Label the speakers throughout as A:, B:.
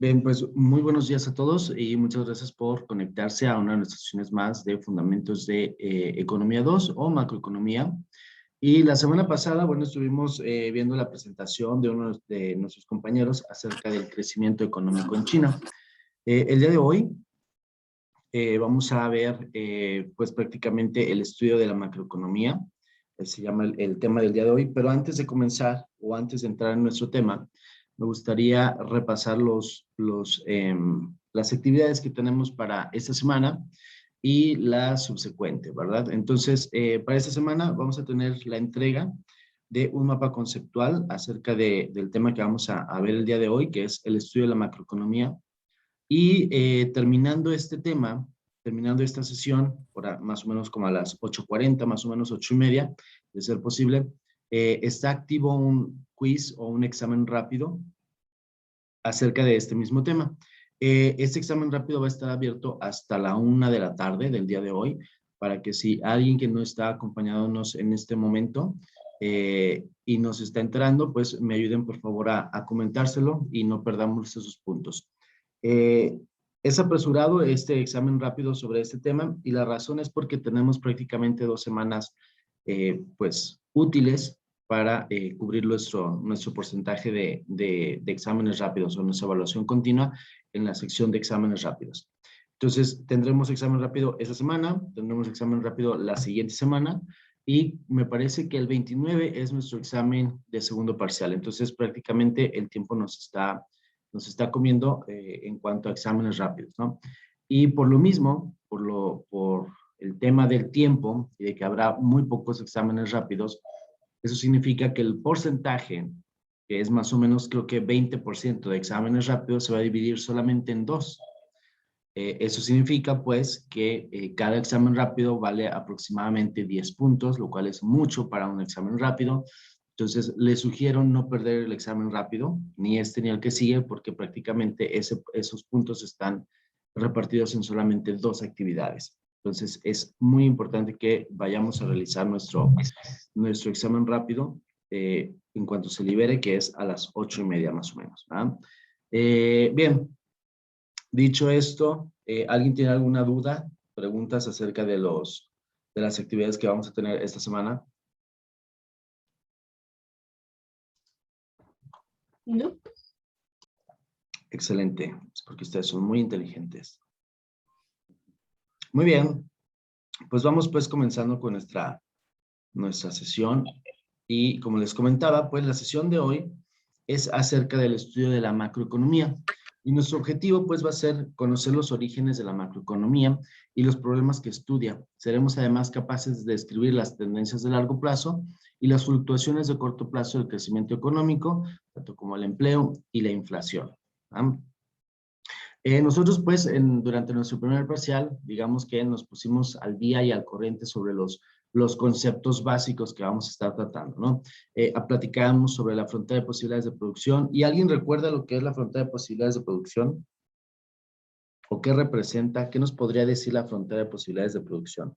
A: Bien, pues muy buenos días a todos y muchas gracias por conectarse a una de nuestras sesiones más de Fundamentos de Economía 2 o Macroeconomía. Y la semana pasada, bueno, estuvimos viendo la presentación de uno de nuestros compañeros acerca del crecimiento económico en China. El día de hoy vamos a ver pues prácticamente el estudio de la macroeconomía. Se llama el tema del día de hoy, pero antes de comenzar o antes de entrar en nuestro tema, me gustaría repasar las actividades que tenemos para esta semana y la subsecuente, ¿verdad? Entonces, para esta semana vamos a tener la entrega de un mapa conceptual acerca del tema que vamos a ver el día de hoy, que es el estudio de la macroeconomía. Y terminando este tema, terminando esta sesión, más o menos como a las 8:40, más o menos 8:30, de ser posible, está activo un quiz o un examen rápido acerca de este mismo tema. Este examen rápido va a estar abierto hasta la 1 de la tarde del día de hoy, para que si alguien que no está acompañándonos en este momento y nos está enterando, pues me ayuden por favor a comentárselo y no perdamos esos puntos. Es apresurado este examen rápido sobre este tema y la razón es porque tenemos prácticamente 2 semanas pues útiles para cubrir nuestro porcentaje de exámenes rápidos o nuestra evaluación continua en la sección de exámenes rápidos. Entonces, tendremos examen rápido esta semana, tendremos examen rápido la siguiente semana y me parece que el 29 es nuestro examen de segundo parcial. Entonces, prácticamente el tiempo nos está comiendo en cuanto a exámenes rápidos, ¿no? Y por lo mismo, por el tema del tiempo y de que habrá muy pocos exámenes rápidos, eso significa que el porcentaje, que es más o menos creo que 20% de exámenes rápidos, se va a dividir solamente en 2. Eso significa pues que cada examen rápido vale aproximadamente 10 puntos, lo cual es mucho para un examen rápido. Entonces, les sugiero no perder el examen rápido, ni este ni el que sigue, porque prácticamente esos puntos están repartidos en solamente 2 actividades. Entonces, es muy importante que vayamos a realizar nuestro examen rápido en cuanto se libere, que es a las 8:30 más o menos, ¿verdad? Bien, dicho esto, ¿alguien tiene alguna duda, preguntas acerca de las actividades que vamos a tener esta semana?
B: No.
A: Excelente, es porque ustedes son muy inteligentes. Muy bien, pues vamos pues comenzando con nuestra sesión. Y como les comentaba, pues la sesión de hoy es acerca del estudio de la macroeconomía. Y nuestro objetivo pues va a ser conocer los orígenes de la macroeconomía y los problemas que estudia. Seremos además capaces de describir las tendencias de largo plazo y las fluctuaciones de corto plazo del crecimiento económico, tanto como el empleo y la inflación. ¿Ah? Nosotros, pues, durante nuestro primer parcial, digamos que nos pusimos al día y al corriente sobre los conceptos básicos que vamos a estar tratando, ¿no? Platicábamos sobre la frontera de posibilidades de producción. ¿Y alguien recuerda lo que es la frontera de posibilidades de producción? ¿O qué representa? ¿Qué nos podría decir la frontera de posibilidades de producción?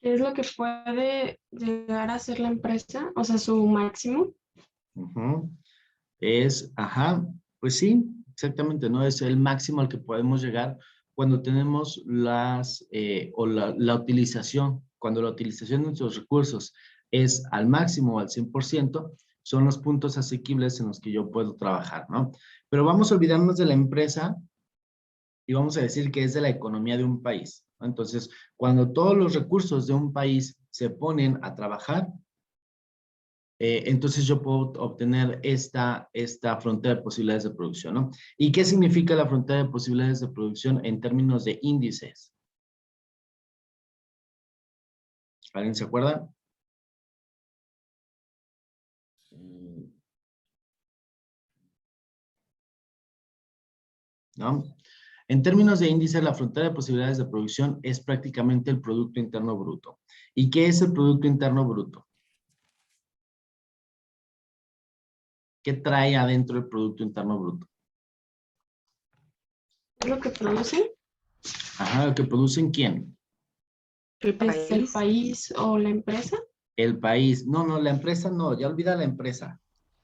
B: ¿Qué es lo que puede llegar a ser la empresa? O sea, su máximo.
A: Pues sí, exactamente, ¿no? Es el máximo al que podemos llegar cuando tenemos la utilización, cuando la utilización de nuestros recursos es al máximo o al 100%, son los puntos asequibles en los que yo puedo trabajar, ¿no? Pero vamos a olvidarnos de la empresa y vamos a decir que es de la economía de un país, ¿no? Entonces, cuando todos los recursos de un país se ponen a trabajar, entonces yo puedo obtener esta frontera de posibilidades de producción, ¿no? ¿Y qué significa la frontera de posibilidades de producción en términos de índices? ¿Alguien se acuerda? ¿No? En términos de índice, la frontera de posibilidades de producción es prácticamente el Producto Interno Bruto. ¿Y qué es el Producto Interno Bruto? ¿Qué trae adentro el Producto Interno Bruto?
B: ¿Es lo que produce?
A: Ajá, ¿lo que producen quién?
B: ¿El país o la empresa?
A: El país, no, la empresa no, ya olvida la empresa.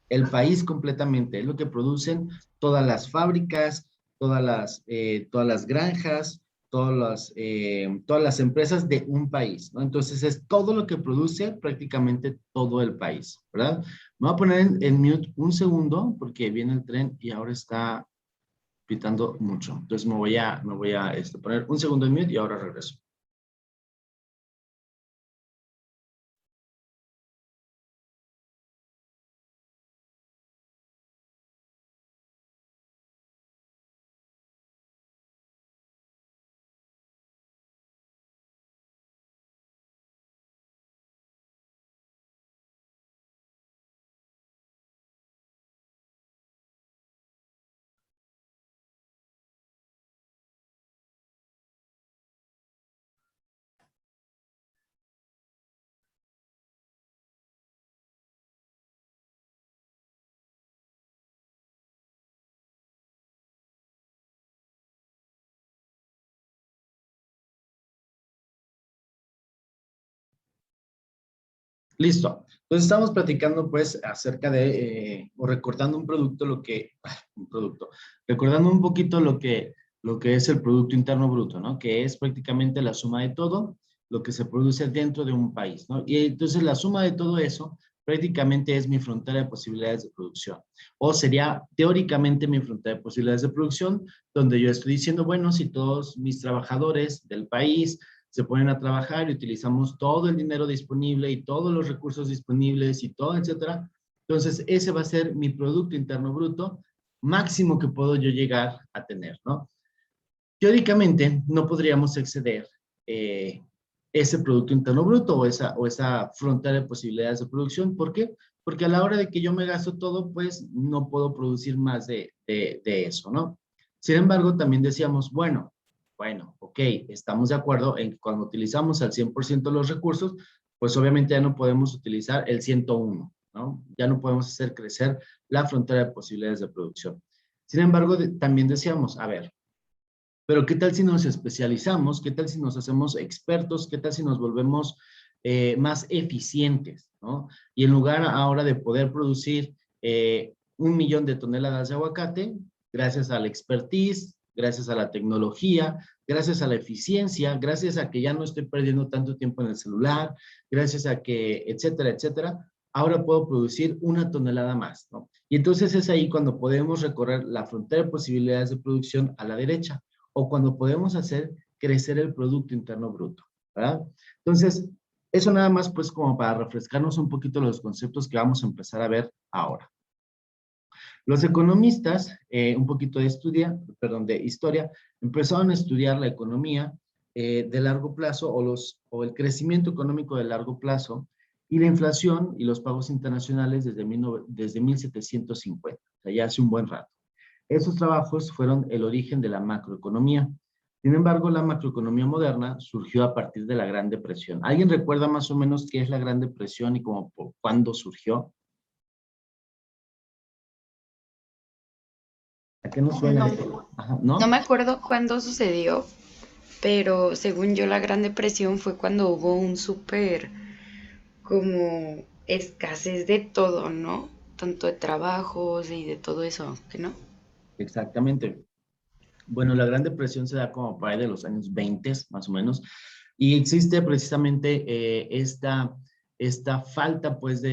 A: El país completamente, es lo que producen todas las fábricas, todas las granjas, todas las empresas de un país, ¿no? Entonces es todo lo que produce prácticamente todo el país, ¿verdad? Me voy a poner en mute un segundo porque viene el tren y ahora está pitando mucho. Entonces me voy a poner un segundo en mute y ahora regreso. Listo. Entonces estamos platicando pues acerca de, o recordando un producto, recordando un poquito lo que es el Producto Interno Bruto, ¿no? Que es prácticamente la suma de todo lo que se produce dentro de un país, ¿no? Y entonces la suma de todo eso prácticamente es mi frontera de posibilidades de producción. O sería teóricamente mi frontera de posibilidades de producción, donde yo estoy diciendo, bueno, si todos mis trabajadores del país se ponen a trabajar y utilizamos todo el dinero disponible y todos los recursos disponibles y todo, etcétera. Entonces, ese va a ser mi Producto Interno Bruto máximo que puedo yo llegar a tener, ¿no? Teóricamente, no podríamos exceder ese Producto Interno Bruto o esa frontera de posibilidades de producción. ¿Por qué? Porque a la hora de que yo me gasto todo, pues no puedo producir más de eso, ¿no? Sin embargo, también decíamos, bueno, ok, estamos de acuerdo en que cuando utilizamos al 100% los recursos, pues obviamente ya no podemos utilizar el 101, ¿no? Ya no podemos hacer crecer la frontera de posibilidades de producción. Sin embargo, también decíamos, a ver, pero ¿qué tal si nos especializamos? ¿Qué tal si nos hacemos expertos? ¿Qué tal si nos volvemos más eficientes? ¿No? Y en lugar ahora de poder producir 1 millón de toneladas de aguacate, gracias al expertise, gracias a la tecnología, gracias a la eficiencia, gracias a que ya no estoy perdiendo tanto tiempo en el celular, gracias a que, etcétera, etcétera, ahora puedo producir 1 tonelada más, ¿no? Y entonces es ahí cuando podemos recorrer la frontera de posibilidades de producción a la derecha o cuando podemos hacer crecer el Producto Interno Bruto, ¿verdad? Entonces, eso nada más pues como para refrescarnos un poquito los conceptos que vamos a empezar a ver ahora. Los economistas, un poquito de historia, empezaron a estudiar la economía de largo plazo o el crecimiento económico de largo plazo y la inflación y los pagos internacionales desde 1750, o sea, ya hace un buen rato. Esos trabajos fueron el origen de la macroeconomía. Sin embargo, la macroeconomía moderna surgió a partir de la Gran Depresión. ¿Alguien recuerda más o menos qué es la Gran Depresión y cómo, cuándo surgió? ¿A qué nos suena
C: No,
A: esto? Ajá,
C: no me
A: ¿no?
C: acuerdo cuándo sucedió, pero según yo la Gran Depresión fue cuando hubo un súper como escasez de todo, ¿no? Tanto de trabajos y de todo eso, ¿que no?
A: Exactamente. Bueno, la Gran Depresión se da como para ahí de los años 20, más o menos, y existe precisamente esta falta, pues,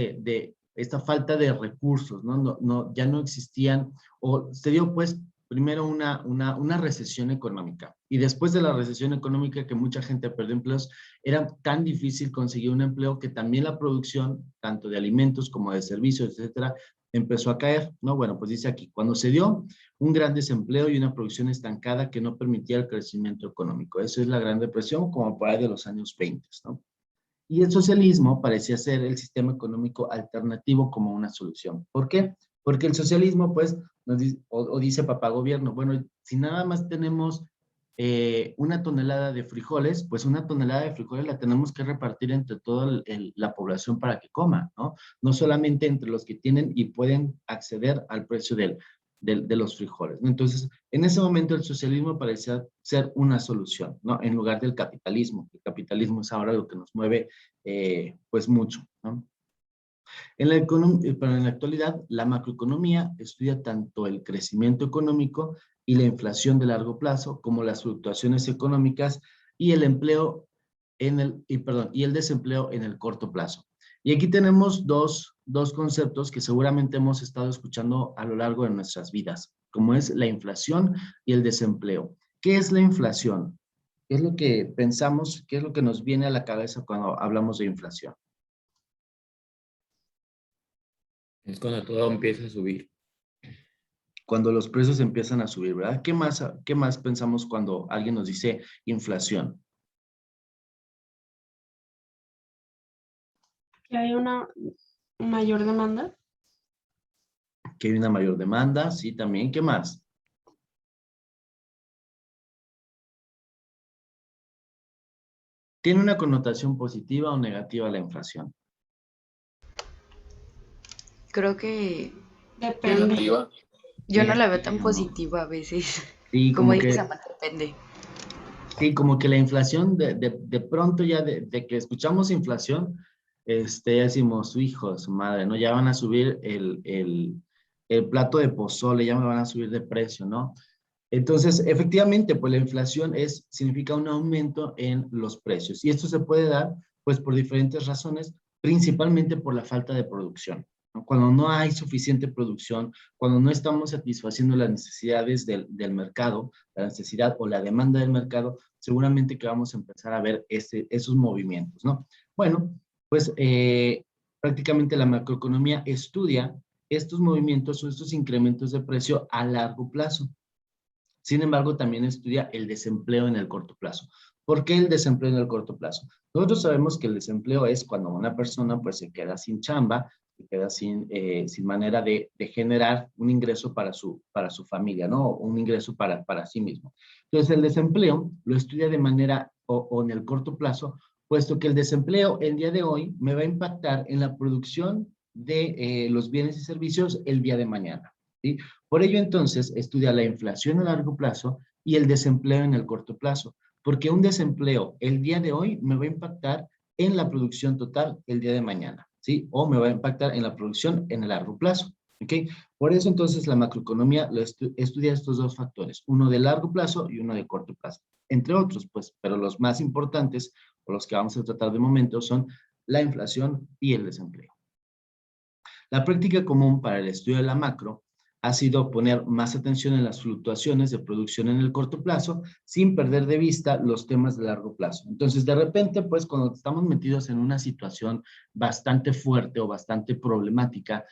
A: esta falta de recursos, ¿no? Ya no existían, o se dio, pues, primero una recesión económica, y después de la recesión económica que mucha gente perdió empleos, era tan difícil conseguir un empleo que también la producción, tanto de alimentos como de servicios, etcétera, empezó a caer, ¿no? Bueno, pues dice aquí, cuando se dio un gran desempleo y una producción estancada que no permitía el crecimiento económico. Eso es la Gran Depresión, como para de los años 20, ¿no? Y el socialismo parecía ser el sistema económico alternativo como una solución. ¿Por qué? Porque el socialismo, pues, nos dice, o dice papá gobierno, bueno, si nada más tenemos 1 tonelada de frijoles, pues 1 tonelada de frijoles la tenemos que repartir entre toda la población para que coma, ¿no? No solamente entre los que tienen y pueden acceder al precio de los frijoles, ¿no? Entonces, en ese momento el socialismo parecía ser una solución, ¿no? En lugar del capitalismo. El capitalismo es ahora lo que nos mueve, pues mucho, ¿no? Pero en la actualidad, la macroeconomía estudia tanto el crecimiento económico y la inflación de largo plazo, como las fluctuaciones económicas y el empleo y el desempleo en el corto plazo. Y aquí tenemos dos conceptos que seguramente hemos estado escuchando a lo largo de nuestras vidas, como es la inflación y el desempleo. ¿Qué es la inflación? ¿Qué es lo que pensamos? ¿Qué es lo que nos viene a la cabeza cuando hablamos de inflación?
D: Es cuando todo empieza a subir.
A: Cuando los precios empiezan a subir, ¿verdad? ¿Qué más pensamos cuando alguien nos dice inflación?
B: Que hay una mayor demanda.
A: Que hay una mayor demanda, sí, también. ¿Qué más? ¿Tiene una connotación positiva o negativa la inflación?
C: Creo que
B: Depende.
D: Negativa.
C: yo no la veo tan
A: No.
C: positiva a veces.
A: Sí,
C: Como
A: como
C: dices,
A: que,
C: Amanda, depende.
A: sí, como que la inflación, de pronto ya de que escuchamos inflación, ya decimos, su hijo, su madre, ¿no? Ya van a subir el plato de pozole, ya me van a subir de precio, ¿no? Entonces, efectivamente, pues la inflación significa un aumento en los precios. Y esto se puede dar, pues, por diferentes razones, principalmente por la falta de producción, ¿no? Cuando no hay suficiente producción, cuando no estamos satisfaciendo las necesidades del mercado, la necesidad o la demanda del mercado, seguramente que vamos a empezar a ver esos movimientos, ¿no? Bueno, pues prácticamente la macroeconomía estudia estos movimientos o estos incrementos de precio a largo plazo. Sin embargo, también estudia el desempleo en el corto plazo. ¿Por qué el desempleo en el corto plazo? Nosotros sabemos que el desempleo es cuando una persona pues se queda sin chamba, se queda sin manera de generar un ingreso para su familia, ¿no? Un ingreso para sí mismo. Entonces, el desempleo lo estudia de manera o en el corto plazo, puesto que el desempleo el día de hoy me va a impactar en la producción de los bienes y servicios el día de mañana, ¿sí? Por ello, entonces, estudia la inflación a largo plazo y el desempleo en el corto plazo, porque un desempleo el día de hoy me va a impactar en la producción total el día de mañana, ¿sí? O me va a impactar en la producción en el largo plazo, ¿ok? Por eso, entonces, la macroeconomía estudia estos dos factores, uno de largo plazo y uno de corto plazo, entre otros, pues, pero los más importantes, o los que vamos a tratar de momento, son la inflación y el desempleo. La práctica común para el estudio de la macro ha sido poner más atención en las fluctuaciones de producción en el corto plazo sin perder de vista los temas de largo plazo. Entonces, de repente, pues cuando estamos metidos en una situación bastante fuerte o bastante problemática,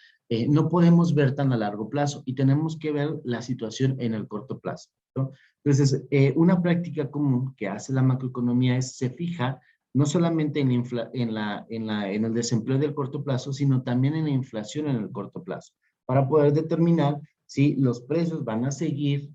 A: no podemos ver tan a largo plazo y tenemos que ver la situación en el corto plazo, ¿no? Entonces, una práctica común que hace la macroeconomía se fija no solamente en el desempleo del corto plazo, sino también en la inflación en el corto plazo, para poder determinar si los precios van a seguir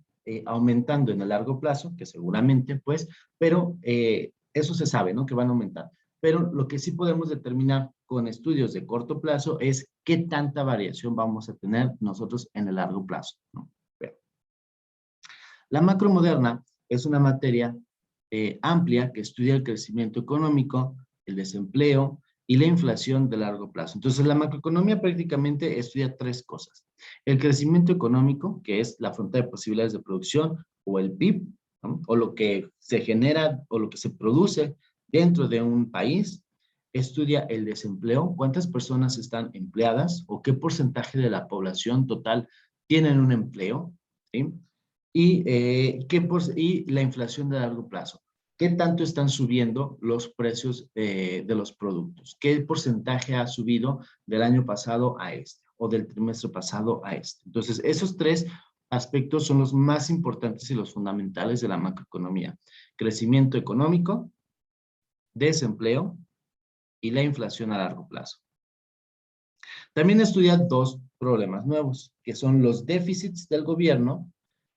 A: aumentando en el largo plazo, que seguramente, pues, pero eso se sabe, ¿no? Que van a aumentar. Pero lo que sí podemos determinar con estudios de corto plazo es qué tanta variación vamos a tener nosotros en el largo plazo, ¿no? Pero la macro moderna es una materia amplia que estudia el crecimiento económico, el desempleo y la inflación de largo plazo. Entonces, la macroeconomía prácticamente estudia tres cosas. El crecimiento económico, que es la frontera de posibilidades de producción, o el PIB, ¿no? O lo que se genera o lo que se produce dentro de un país. Estudia el desempleo, cuántas personas están empleadas o qué porcentaje de la población total tienen un empleo, ¿sí? Y la inflación de largo plazo. ¿Qué tanto están subiendo los precios de los productos? ¿Qué porcentaje ha subido del año pasado a este o del trimestre pasado a este? Entonces, esos tres aspectos son los más importantes y los fundamentales de la macroeconomía. Crecimiento económico, desempleo y la inflación a largo plazo. También estudia dos problemas nuevos, que son los déficits del gobierno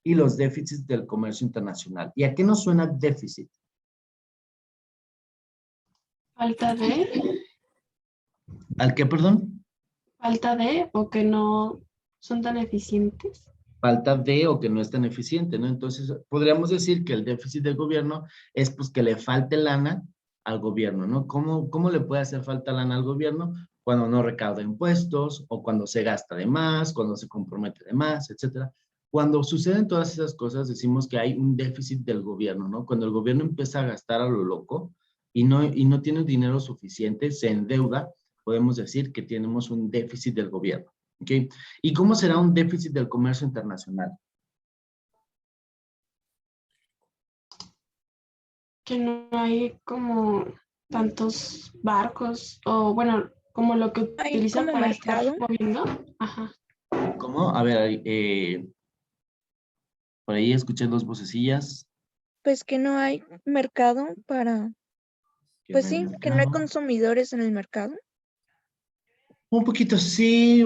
A: y los déficits del comercio internacional. ¿Y a qué nos suena déficit?
B: Falta de,
A: ¿Al qué, perdón?
B: falta de, o que no son tan eficientes.
A: falta de o que no es tan eficiente, ¿no? Entonces, podríamos decir que el déficit del gobierno es pues que le falte lana al gobierno, ¿no? ¿Cómo le puede hacer falta lana al gobierno? Cuando no recauda impuestos o cuando se gasta de más, cuando se compromete de más, etcétera. Cuando suceden todas esas cosas, decimos que hay un déficit del gobierno, ¿no? Cuando el gobierno empieza a gastar a lo loco y no tiene dinero suficiente, se endeuda, podemos decir que tenemos un déficit del gobierno, ¿ok? ¿Y cómo será un déficit del comercio internacional?
B: Que no hay como tantos barcos o bueno, como lo que
E: Hay
B: utilizan
E: como
B: para estar
E: mercado,
B: moviendo. Ajá.
A: ¿Cómo? A ver, por ahí escuché dos vocecillas.
E: pues que no hay mercado para,
A: Que
E: pues
A: no hay
E: sí, que no hay
A: mercado.
E: consumidores en el mercado.
A: Un poquito sí,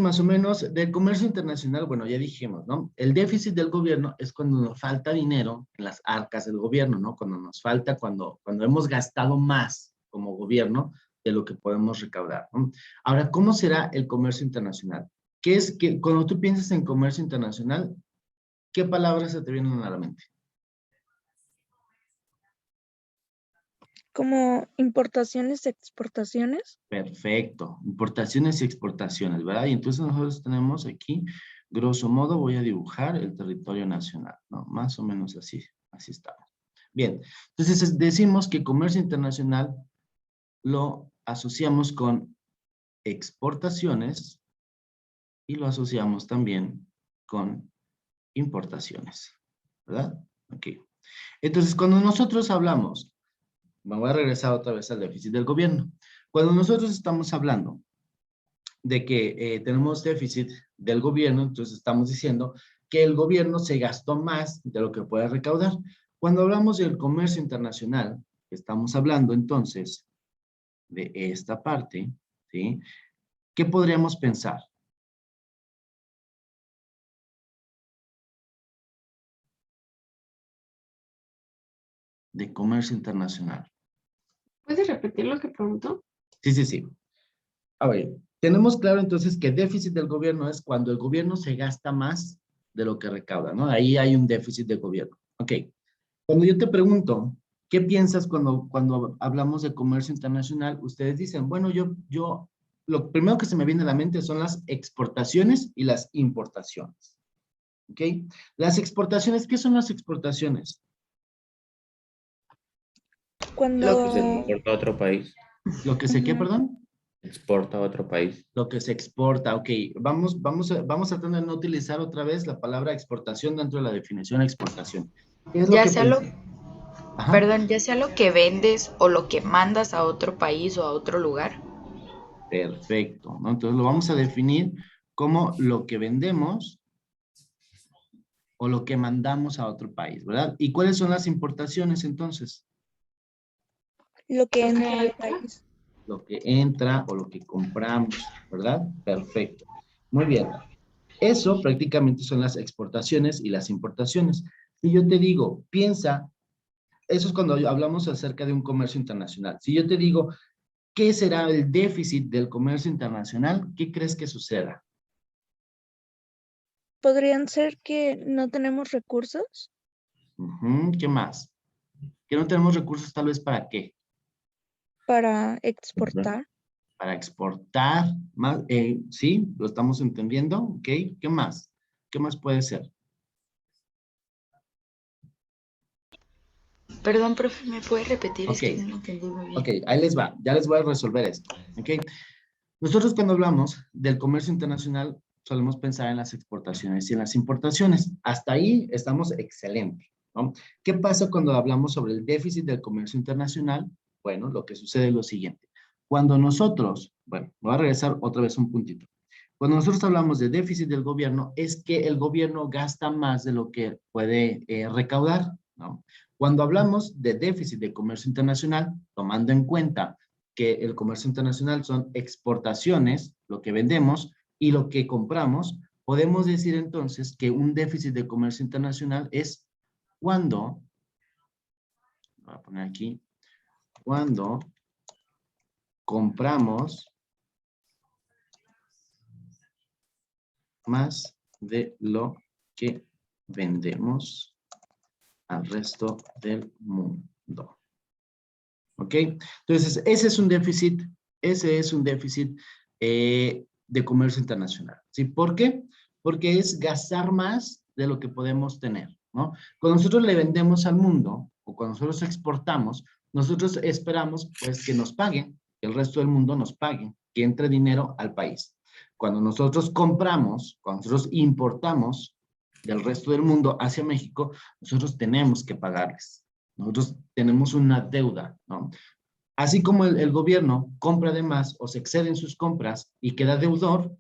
A: más o menos. Del comercio internacional, bueno, ya dijimos, ¿no? El déficit del gobierno es cuando nos falta dinero en las arcas del gobierno, ¿no? Cuando nos falta, cuando hemos gastado más como gobierno de lo que podemos recaudar, ¿no? Ahora, ¿cómo será el comercio internacional? Cuando tú piensas en comercio internacional, ¿qué palabras se te vienen a la mente?
E: Como importaciones, exportaciones.
A: Perfecto. Importaciones y exportaciones, ¿verdad? Y entonces nosotros tenemos aquí, grosso modo, voy a dibujar el territorio nacional, ¿no? Más o menos así estamos. Bien, entonces decimos que comercio internacional lo asociamos con exportaciones y lo asociamos también con importaciones, ¿verdad? Ok. Entonces, cuando nosotros hablamos, me voy a regresar otra vez al déficit del gobierno. Cuando nosotros estamos hablando de que tenemos déficit del gobierno, entonces estamos diciendo que el gobierno se gastó más de lo que puede recaudar. Cuando hablamos del comercio internacional, estamos hablando entonces de esta parte, ¿sí? ¿Qué podríamos pensar? De comercio internacional.
B: ¿Puedes repetir lo que preguntó?
A: Sí, sí, sí. A ver, tenemos claro entonces que déficit del gobierno es cuando el gobierno se gasta más de lo que recauda, ¿no? Ahí hay un déficit de gobierno. Ok. Cuando yo te pregunto, ¿qué piensas cuando hablamos de comercio internacional? Ustedes dicen, bueno, lo primero que se me viene a la mente son las exportaciones y las importaciones. ¿Ok? Las exportaciones, ¿qué son las exportaciones?
E: Cuando,
D: Lo que se exporta a otro país.
A: Lo que sé qué,
E: ujú,
A: perdón.
D: Exporta a otro país.
A: Lo que se exporta, ok. Vamos tratando de no utilizar otra vez la palabra exportación dentro de la definición de exportación. ¿Qué es lo
C: Ya
A: que
C: sea lo,
A: Ajá.
C: perdón, ya sea lo que vendes o lo que mandas a otro país o a otro lugar.
A: Perfecto, ¿no? Entonces lo vamos a definir como lo que vendemos o lo que mandamos a otro país, ¿verdad? ¿Y cuáles son las importaciones entonces?
E: lo que
B: Lo que
E: entra al
B: entra.
E: país.
A: Lo que entra o lo que compramos, ¿verdad? Perfecto. Muy bien. Eso prácticamente son las exportaciones y las importaciones. Si yo te digo, piensa, eso es cuando hablamos acerca de un comercio internacional. Si yo te digo, ¿qué será el déficit del comercio internacional? ¿Qué crees que suceda?
E: Podrían ser que no tenemos recursos
A: Ujú, ¿qué más? Que no tenemos recursos tal vez para qué.
E: para exportar.
A: Para exportar más, sí, lo estamos entendiendo, ¿ok? ¿Qué más? ¿Qué más puede ser?
C: Perdón, profe, ¿me puede repetir? Es
A: Ok,
C: que no entendí muy
A: ok,
C: bien.
A: ahí les va, ya les voy a resolver esto, ¿ok? Nosotros cuando hablamos del comercio internacional solemos pensar en las exportaciones y en las importaciones. Hasta ahí estamos excelentes, ¿no? ¿Qué pasa cuando hablamos sobre el déficit del comercio internacional? Bueno, lo que sucede es lo siguiente. Cuando nosotros, bueno, voy a regresar otra vez un puntito. Cuando nosotros hablamos de déficit del gobierno, es que el gobierno gasta más de lo que puede recaudar, ¿no? Cuando hablamos de déficit de comercio internacional, tomando en cuenta que el comercio internacional son exportaciones, lo que vendemos y lo que compramos, podemos decir entonces que un déficit de comercio internacional es cuando, voy a poner aquí, cuando compramos más de lo que vendemos al resto del mundo. ¿Ok? Entonces, ese es un déficit de comercio internacional. ¿Sí? ¿Por qué? Porque es gastar más de lo que podemos tener, ¿no? Cuando nosotros le vendemos al mundo, o cuando nosotros exportamos, nosotros esperamos, pues, que nos paguen, que el resto del mundo nos pague, que entre dinero al país. Cuando nosotros compramos, cuando nosotros importamos del resto del mundo hacia México, nosotros tenemos que pagarles. Nosotros tenemos una deuda, ¿no? Así como el gobierno compra de más o se excede en sus compras y queda deudor,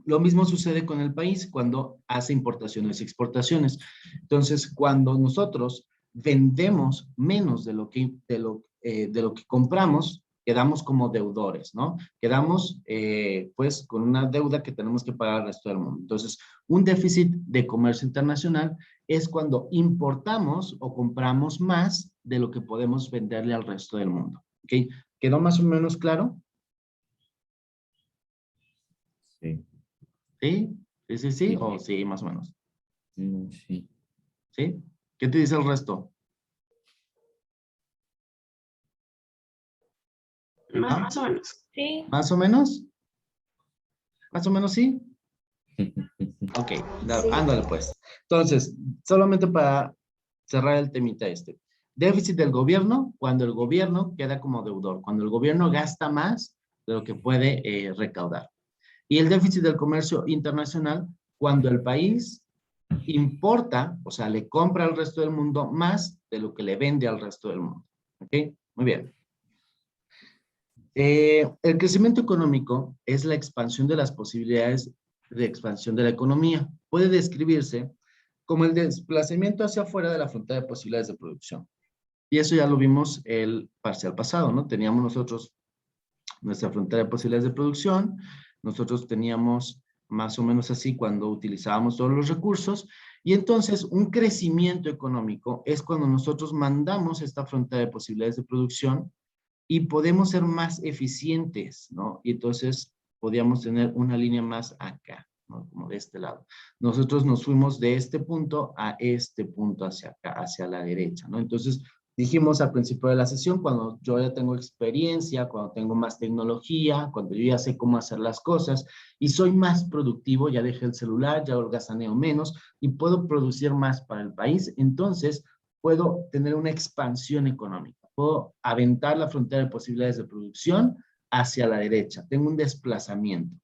A: lo mismo sucede con el país cuando hace importaciones y exportaciones. Entonces, cuando nosotros vendemos menos de lo que compramos, quedamos como deudores, ¿no? Quedamos, pues, con una deuda que tenemos que pagar al resto del mundo. Entonces, un déficit de comercio internacional es cuando importamos o compramos más de lo que podemos venderle al resto del mundo. ¿Ok? ¿Quedó más o menos claro?
D: Sí.
A: ¿Sí? ¿Sí, sí, sí?
D: Sí.
A: ¿O sí, más o menos?
D: Sí.
A: ¿Sí? ¿Qué te dice el resto?
B: Más o menos.
E: Sí.
A: ¿Más o menos? ¿Más o menos sí? Ok,
C: Sí.
A: ándale pues. Entonces, solamente para cerrar el temita este. Déficit del gobierno, cuando el gobierno queda como deudor, cuando el gobierno gasta más de lo que puede recaudar. Y el déficit del comercio internacional, cuando el país importa, o sea, le compra al resto del mundo más de lo que le vende al resto del mundo. ¿Ok? Muy bien. El crecimiento económico es la expansión de las posibilidades de expansión de la economía. Puede describirse como el desplazamiento hacia afuera de la frontera de posibilidades de producción. Y eso ya lo vimos el parcial pasado, ¿no? Teníamos nosotros nuestra frontera de posibilidades de producción, nosotros teníamos más o menos así cuando utilizábamos todos los recursos, y entonces un crecimiento económico es cuando nosotros mandamos esta frontera de posibilidades de producción y podemos ser más eficientes, ¿no? Y entonces podíamos tener una línea más acá, ¿no? Como de este lado. Nosotros nos fuimos de este punto a este punto hacia acá, hacia la derecha, ¿no? Entonces dijimos al principio de la sesión, cuando yo ya tengo experiencia, cuando tengo más tecnología, cuando yo ya sé cómo hacer las cosas y soy más productivo, ya dejé el celular, ya holgazaneo menos y puedo producir más para el país, entonces puedo tener una expansión económica. Puedo aventar la frontera de posibilidades de producción hacia la derecha. Tengo un desplazamiento.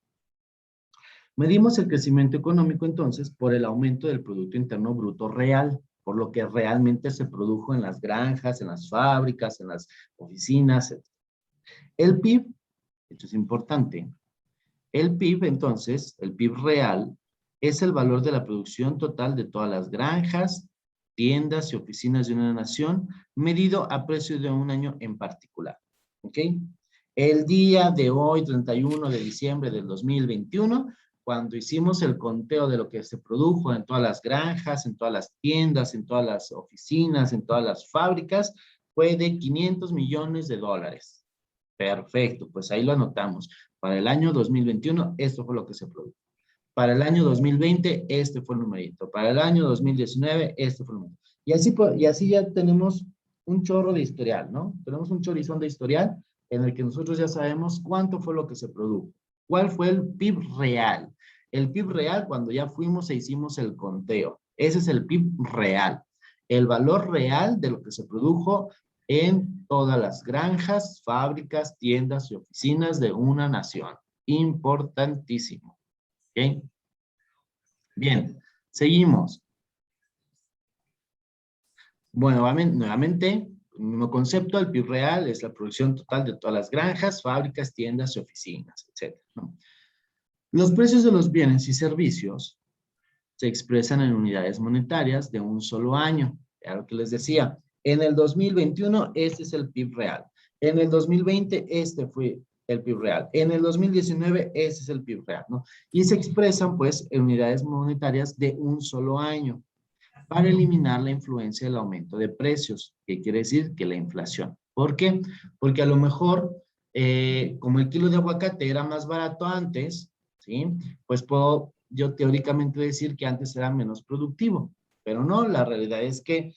A: Medimos el crecimiento económico entonces por el aumento del Producto Interno Bruto real, por lo que realmente se produjo en las granjas, en las fábricas, en las oficinas, etc. El PIB, esto es importante, el PIB entonces, el PIB real, es el valor de la producción total de todas las granjas, tiendas y oficinas de una nación, medido a precio de un año en particular. ¿Ok? El día de hoy, 31 de diciembre del 2021, cuando hicimos el conteo de lo que se produjo en todas las granjas, en todas las tiendas, en todas las oficinas, en todas las fábricas, fue de 500 millones de dólares. Perfecto, pues ahí lo anotamos. Para el año 2021, esto fue lo que se produjo. Para el año 2020, este fue el numerito. Para el año 2019, este fue el numerito. Y así ya tenemos un chorro de historial, ¿no? Tenemos un chorizón de historial en el que nosotros ya sabemos cuánto fue lo que se produjo. ¿Cuál fue el PIB real? El PIB real cuando ya fuimos e hicimos el conteo. Ese es el PIB real. El valor real de lo que se produjo en todas las granjas, fábricas, tiendas y oficinas de una nación. Importantísimo. ¿Ok? Bien, seguimos. Bueno, nuevamente, el mismo concepto, el PIB real es la producción total de todas las granjas, fábricas, tiendas y oficinas, etc., ¿no? Los precios de los bienes y servicios se expresan en unidades monetarias de un solo año. Era lo que les decía. En el 2021, este es el PIB real. En el 2020, este fue el PIB real. En el 2019, este es el PIB real, ¿no? Y se expresan, pues, en unidades monetarias de un solo año para eliminar la influencia del aumento de precios, que quiere decir que la inflación. ¿Por qué? Porque a lo mejor, como el kilo de aguacate era más barato antes, ¿sí? Pues puedo yo teóricamente decir que antes era menos productivo, pero no, la realidad es que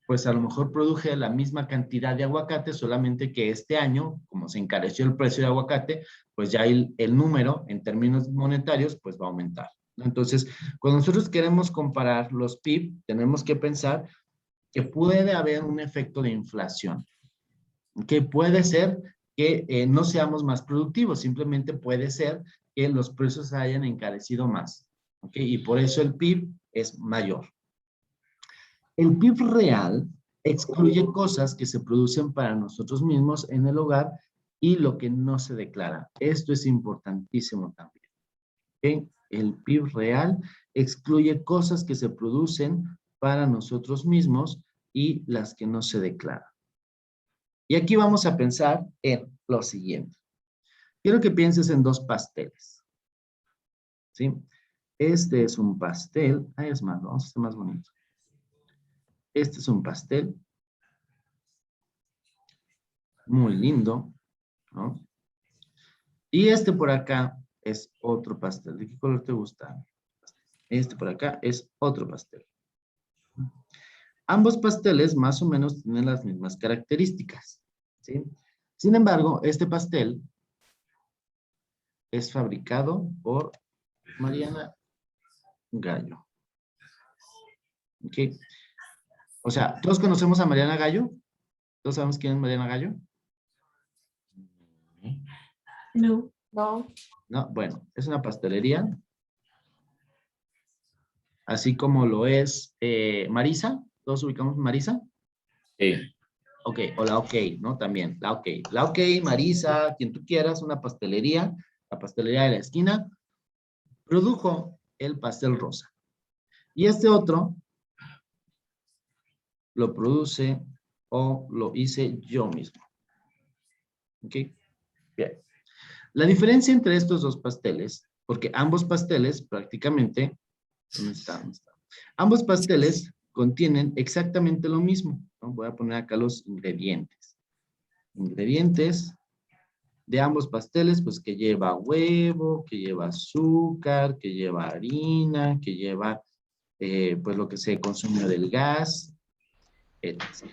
A: pues a lo mejor produje la misma cantidad de aguacate, solamente que este año, como se encareció el precio de aguacate, pues ya el número en términos monetarios pues va a aumentar, ¿no? Entonces, cuando nosotros queremos comparar los PIB, tenemos que pensar que puede haber un efecto de inflación, que puede ser que no seamos más productivos, simplemente puede ser que los precios hayan encarecido más, ¿ok? Y por eso el PIB es mayor. El PIB real excluye cosas que se producen para nosotros mismos en el hogar y lo que no se declara. Esto es importantísimo también, ¿ok? El PIB real excluye cosas que se producen para nosotros mismos y las que no se declaran. Y aquí vamos a pensar en lo siguiente. Quiero que pienses en dos pasteles, ¿sí? Este es un pastel. Ahí es más, vamos a hacer más bonito. Este es un pastel. Muy lindo, ¿no? Y este por acá es otro pastel. ¿De qué color te gusta? Este por acá es otro pastel. Ambos pasteles más o menos tienen las mismas características, ¿sí? Sin embargo, este pastel es fabricado por Mariana Gallo. ¿Ok? O sea, ¿todos conocemos a Mariana Gallo? ¿Todos sabemos quién es Mariana Gallo?
B: No. No.
A: No, bueno, es una pastelería, así como lo es Marisa. ¿Todos ubicamos Marisa?
D: Sí.
A: Ok, o la OK, ¿no? También, la OK. La OK, Marisa, quien tú quieras, una pastelería, la pastelería de la esquina, produjo el pastel rosa. Y este otro lo produce o lo hice yo mismo. ¿Ok? Bien. La diferencia entre estos dos pasteles, porque ambos pasteles prácticamente, ¿dónde está? ¿Dónde está? Ambos pasteles contienen exactamente lo mismo, ¿no? Voy a poner acá los ingredientes. Ingredientes de ambos pasteles, pues que lleva huevo, que lleva azúcar, que lleva harina, que lleva pues lo que se consumió del gas, etc.,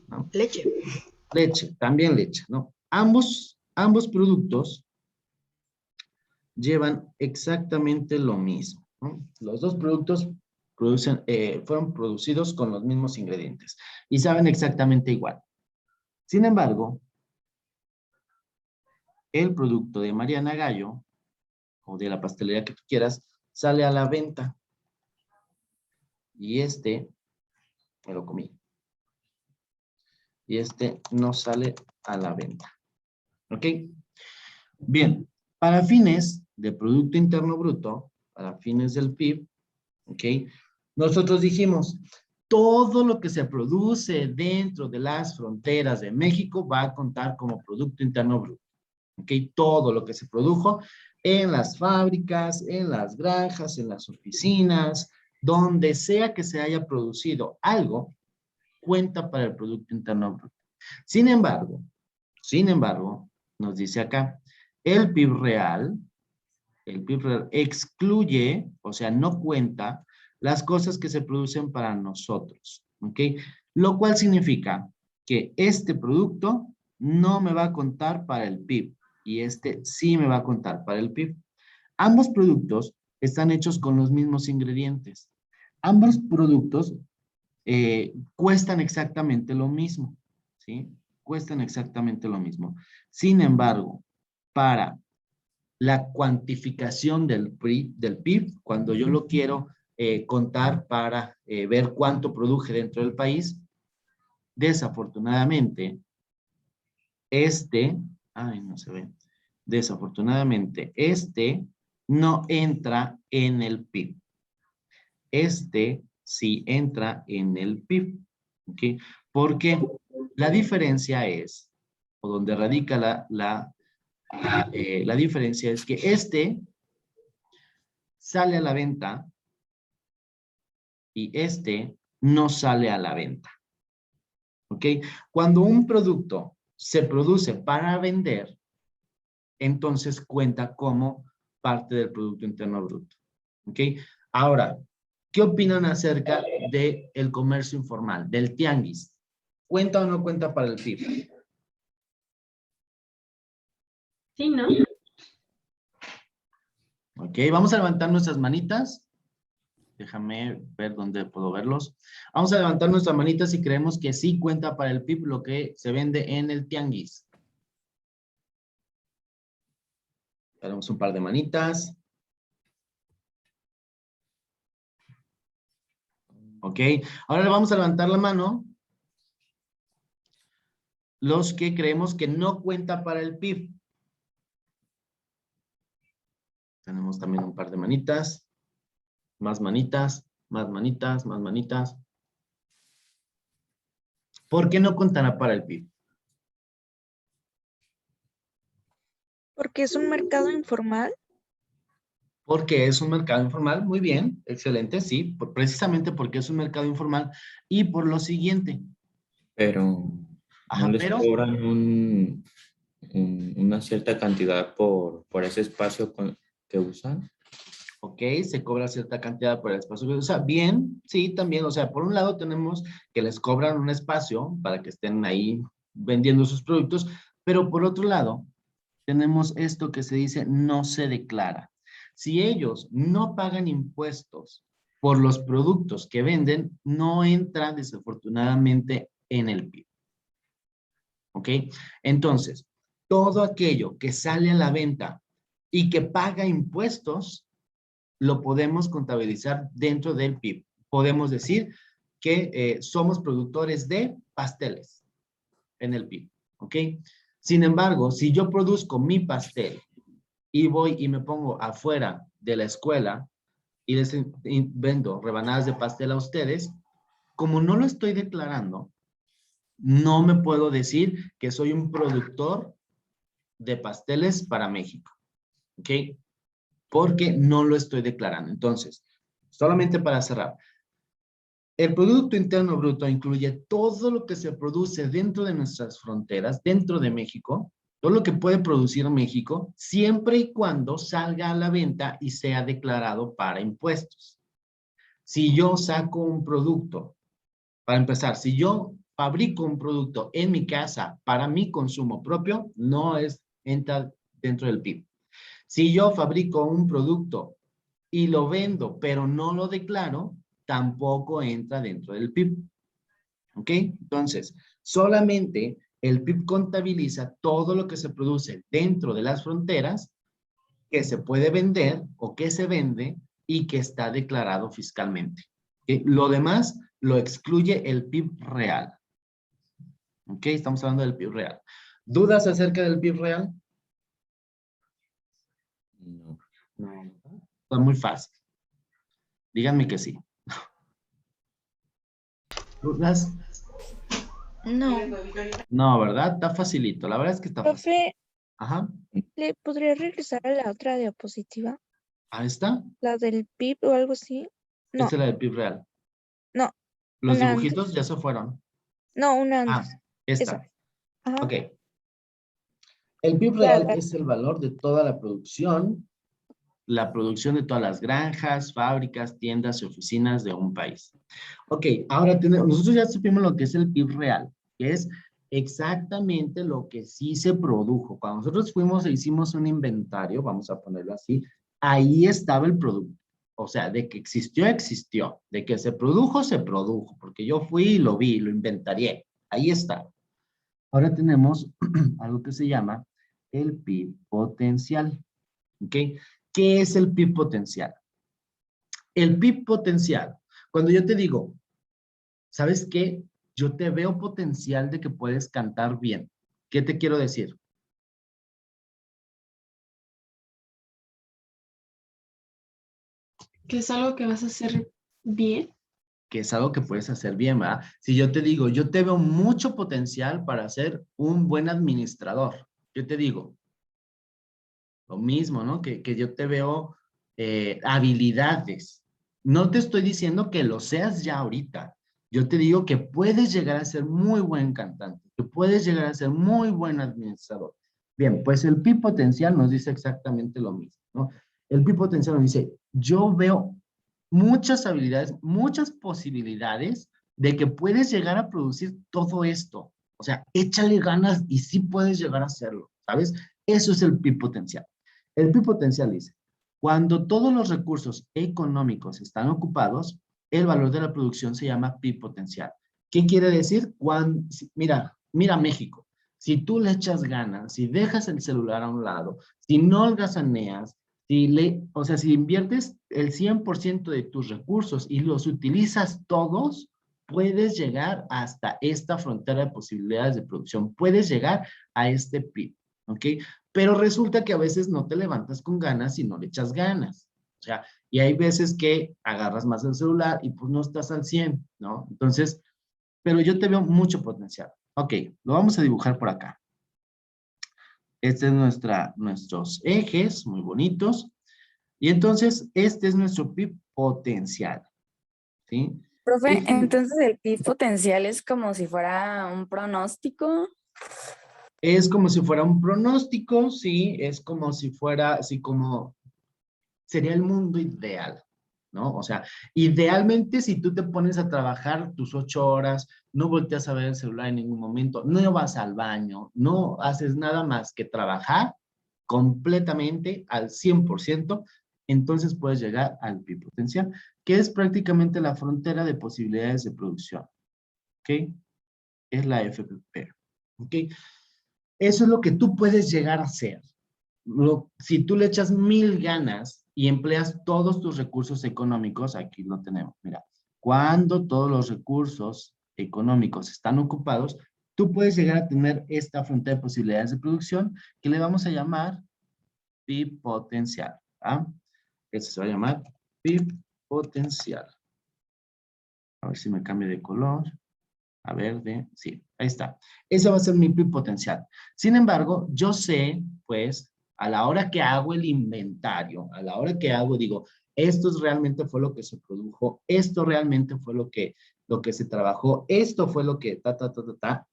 A: ¿no?
C: Leche.
A: Leche, también leche, ¿no? Ambos productos llevan exactamente lo mismo, ¿no? Los dos productos fueron producidos con los mismos ingredientes y saben exactamente igual. Sin embargo, el producto de Mariana Gallo, o de la pastelería que tú quieras, sale a la venta. Y este, me lo comí. Y este no sale a la venta. ¿Ok? Bien, para fines de Producto Interno Bruto, para fines del PIB, ¿ok? Nosotros dijimos, todo lo que se produce dentro de las fronteras de México va a contar como Producto Interno Bruto. ¿Ok? Todo lo que se produjo en las fábricas, en las granjas, en las oficinas, donde sea que se haya producido algo, cuenta para el Producto Interno Bruto. Sin embargo, nos dice acá, el PIB real excluye, o sea, no cuenta las cosas que se producen para nosotros, ¿ok? Lo cual significa que este producto no me va a contar para el PIB y este sí me va a contar para el PIB. Ambos productos están hechos con los mismos ingredientes. Ambos productos cuestan exactamente lo mismo, ¿sí? Cuestan exactamente lo mismo. Sin embargo, para la cuantificación del PIB, cuando yo lo quiero contar para ver cuánto produje dentro del país, desafortunadamente, no se ve, desafortunadamente, no entra en el PIB. Este sí entra en el PIB, ¿ok? Porque la diferencia es, o donde radica la diferencia es que este sale a la venta y este no sale a la venta. ¿Ok? Cuando un producto se produce para vender, entonces cuenta como parte del Producto Interno Bruto. ¿Ok? Ahora, ¿qué opinan acerca del comercio informal, del tianguis? ¿Cuenta o no cuenta para el PIB?
B: Sí, ¿no?
A: Ok, vamos a levantar nuestras manitas. Déjame ver dónde puedo verlos. Vamos a levantar nuestras manitas si creemos que sí cuenta para el PIB lo que se vende en el tianguis. Tenemos un par de manitas. Ok, ahora le vamos a levantar la mano los que creemos que no cuenta para el PIB. Tenemos también un par de manitas. Más manitas, más manitas, más manitas. ¿Por qué no contará para el PIB?
E: Porque es un mercado informal.
A: Porque es un mercado informal. Muy bien, excelente, sí. Precisamente porque es un mercado informal y por lo siguiente.
D: Pero no
A: Ajá,
D: les
A: pero,
D: cobran una cierta cantidad por ese espacio que usan.
A: ok, se cobra cierta cantidad por el espacio que usa. Bien, sí, también, o sea, por un lado tenemos que les cobran un espacio para que estén ahí vendiendo sus productos, pero por otro lado, tenemos esto que se dice no se declara. Si ellos no pagan impuestos por los productos que venden, no entran desafortunadamente en el PIB. ¿Ok? Entonces, todo aquello que sale a la venta y que paga impuestos, lo podemos contabilizar dentro del PIB. Podemos decir que somos productores de pasteles en el PIB. ¿Ok? Sin embargo, si yo produzco mi pastel y voy y me pongo afuera de la escuela y les vendo rebanadas de pastel a ustedes, como no lo estoy declarando, no me puedo decir que soy un productor de pasteles para México. ¿Ok? Porque no lo estoy declarando. Entonces, solamente para cerrar, el Producto Interno Bruto incluye todo lo que se produce dentro de nuestras fronteras, dentro de México, todo lo que puede producir México, siempre y cuando salga a la venta y sea declarado para impuestos. Si yo saco un producto, para empezar, si yo fabrico un producto en mi casa para mi consumo propio, no entra dentro del PIB. Si yo fabrico un producto y lo vendo, pero no lo declaro, tampoco entra dentro del PIB. ¿Ok? Entonces, solamente el PIB contabiliza todo lo que se produce dentro de las fronteras, que se puede vender o que se vende y que está declarado fiscalmente. ¿Ok? Lo demás lo excluye el PIB real. ¿Ok? Estamos hablando del PIB real. ¿Dudas acerca del PIB real?
D: No.
A: No. Está muy fácil. Díganme que sí. ¿Dudas?
C: No,
A: No, ¿verdad? Está facilito. La verdad es que está fácil.
E: Profe,
A: Ajá.
E: ¿le podría regresar a la otra diapositiva?
A: Ahí está.
E: ¿La del PIB o algo así? No,
A: Esta es la del PIB real.
E: no,
A: Los
E: una
A: dibujitos
E: antes.
A: ya se fueron.
E: No, una
A: Ah,
E: antes. Esa.
A: esta.
E: Ajá.
A: Ok. El PIB
E: La,
A: real es el valor de toda la producción de todas las granjas, fábricas, tiendas y oficinas de un país. Ok, ahora nosotros ya supimos lo que es el PIB real, que es exactamente lo que sí se produjo. Cuando nosotros fuimos e hicimos un inventario, vamos a ponerlo así, ahí estaba el producto. O sea, de que existió, existió. De que se produjo. Porque yo fui y lo vi, lo inventarié. Ahí está. Ahora tenemos algo que se llama el PIB potencial. ¿Ok? ¿Qué es el PIB potencial? El PIB potencial, cuando yo te digo, ¿sabes qué? Yo te veo potencial de que puedes cantar bien. ¿Qué te quiero decir?
B: Que es algo que vas a hacer bien.
A: Que es algo que puedes hacer bien, ¿verdad? Si yo te digo, yo te veo mucho potencial para ser un buen administrador, yo te digo, lo mismo, ¿no? Que yo te veo habilidades. No te estoy diciendo que lo seas ya ahorita. Yo te digo que puedes llegar a ser muy buen cantante, que puedes llegar a ser muy buen administrador. Bien, pues el PIB potencial nos dice exactamente lo mismo, ¿no? El PIB potencial nos dice, yo veo muchas habilidades, muchas posibilidades de que puedes llegar a producir todo esto. O sea, échale ganas y sí puedes llegar a hacerlo, ¿sabes? Eso es el PIB potencial. El PIB potencial dice, cuando todos los recursos económicos están ocupados, el valor de la producción se llama PIB potencial. ¿Qué quiere decir? Mira México. Si tú le echas ganas, si dejas el celular a un lado, si no holgazaneas, si inviertes el 100% de tus recursos y los utilizas todos, puedes llegar hasta esta frontera de posibilidades de producción. Puedes llegar a este PIB, ¿ok? Pero resulta que a veces no te levantas con ganas y no le echas ganas. O sea, y hay veces que agarras más el celular y pues no estás al 100, ¿no? Entonces, pero yo te veo mucho potencial. Ok, lo vamos a dibujar por acá. Este es nuestros ejes, muy bonitos. Y entonces, este es nuestro PIB potencial. ¿Sí?
F: Profe, entonces el PIB potencial es como si fuera un pronóstico.
A: Es como si fuera un pronóstico, sí, es como si fuera, así como sería el mundo ideal, ¿no? O sea, idealmente si tú te pones a trabajar tus 8 horas, no volteas a ver el celular en ningún momento, no vas al baño, no haces nada más que trabajar completamente al 100%, entonces puedes llegar al PIB potencial, que es prácticamente la frontera de posibilidades de producción, ¿ok? Es la FPP, ¿ok? Eso es lo que tú puedes llegar a hacer. Si tú le echas 1000 ganas y empleas todos tus recursos económicos, aquí lo tenemos, mira, cuando todos los recursos económicos están ocupados, tú puedes llegar a tener esta frontera de posibilidades de producción que le vamos a llamar PIB potencial. ¿Ah? Este se va a llamar PIB potencial. A ver si me cambio de color. A verde, sí, ahí está. Ese va a ser mi PIB potencial. Sin embargo, yo sé, pues, a la hora que hago el inventario, a la hora que digo, esto realmente fue lo que se produjo, esto realmente fue lo que se trabajó, esto fue lo que,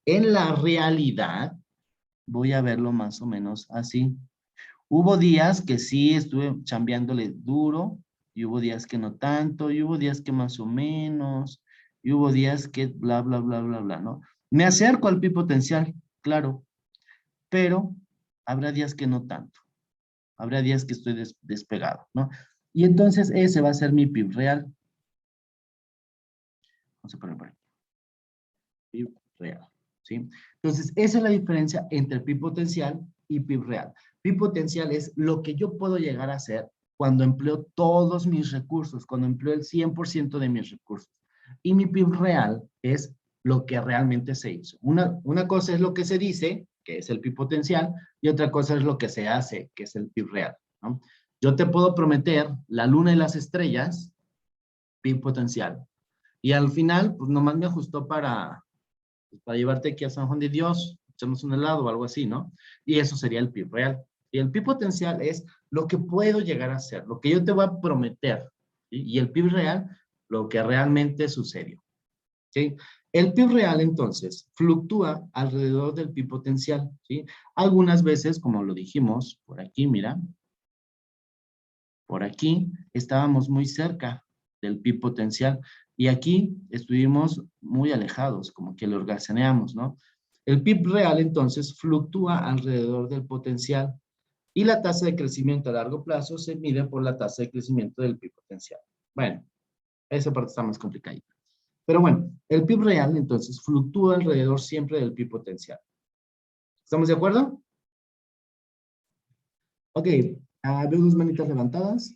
A: en la realidad, voy a verlo más o menos así. Hubo días que sí estuve chambeándole duro, y hubo días que no tanto, y hubo días que más o menos, y hubo días que bla, bla, bla, bla, bla, ¿no? Me acerco al PIB potencial, claro, pero habrá días que no tanto. Habrá días que estoy despegado, ¿no? Y entonces ese va a ser mi PIB real. Vamos a poner por aquí. PIB real, ¿sí? Entonces, esa es la diferencia entre PIB potencial y PIB real. PIB potencial es lo que yo puedo llegar a hacer cuando empleo todos mis recursos, cuando empleo el 100% de mis recursos. Y mi PIB real es lo que realmente se hizo. Una cosa es lo que se dice, que es el PIB potencial, y otra cosa es lo que se hace, que es el PIB real, ¿no? Yo te puedo prometer la luna y las estrellas, PIB potencial, y al final, pues nomás me ajustó para llevarte aquí a San Juan de Dios, echamos un helado o algo así, ¿no? Y eso sería el PIB real. Y el PIB potencial es lo que puedo llegar a hacer, lo que yo te voy a prometer, ¿sí? Y el PIB real, lo que realmente sucedió, ¿sí? El PIB real, entonces, fluctúa alrededor del PIB potencial, ¿sí? Algunas veces, como lo dijimos, por aquí, mira, por aquí estábamos muy cerca del PIB potencial y aquí estuvimos muy alejados, como que lo organeamos, ¿no? El PIB real entonces fluctúa alrededor del potencial y la tasa de crecimiento a largo plazo se mide por la tasa de crecimiento del PIB potencial. Bueno, esa parte está más complicadita. Pero bueno, el PIB real entonces fluctúa alrededor siempre del PIB potencial. ¿Estamos de acuerdo? Ok, veo dos manitas levantadas.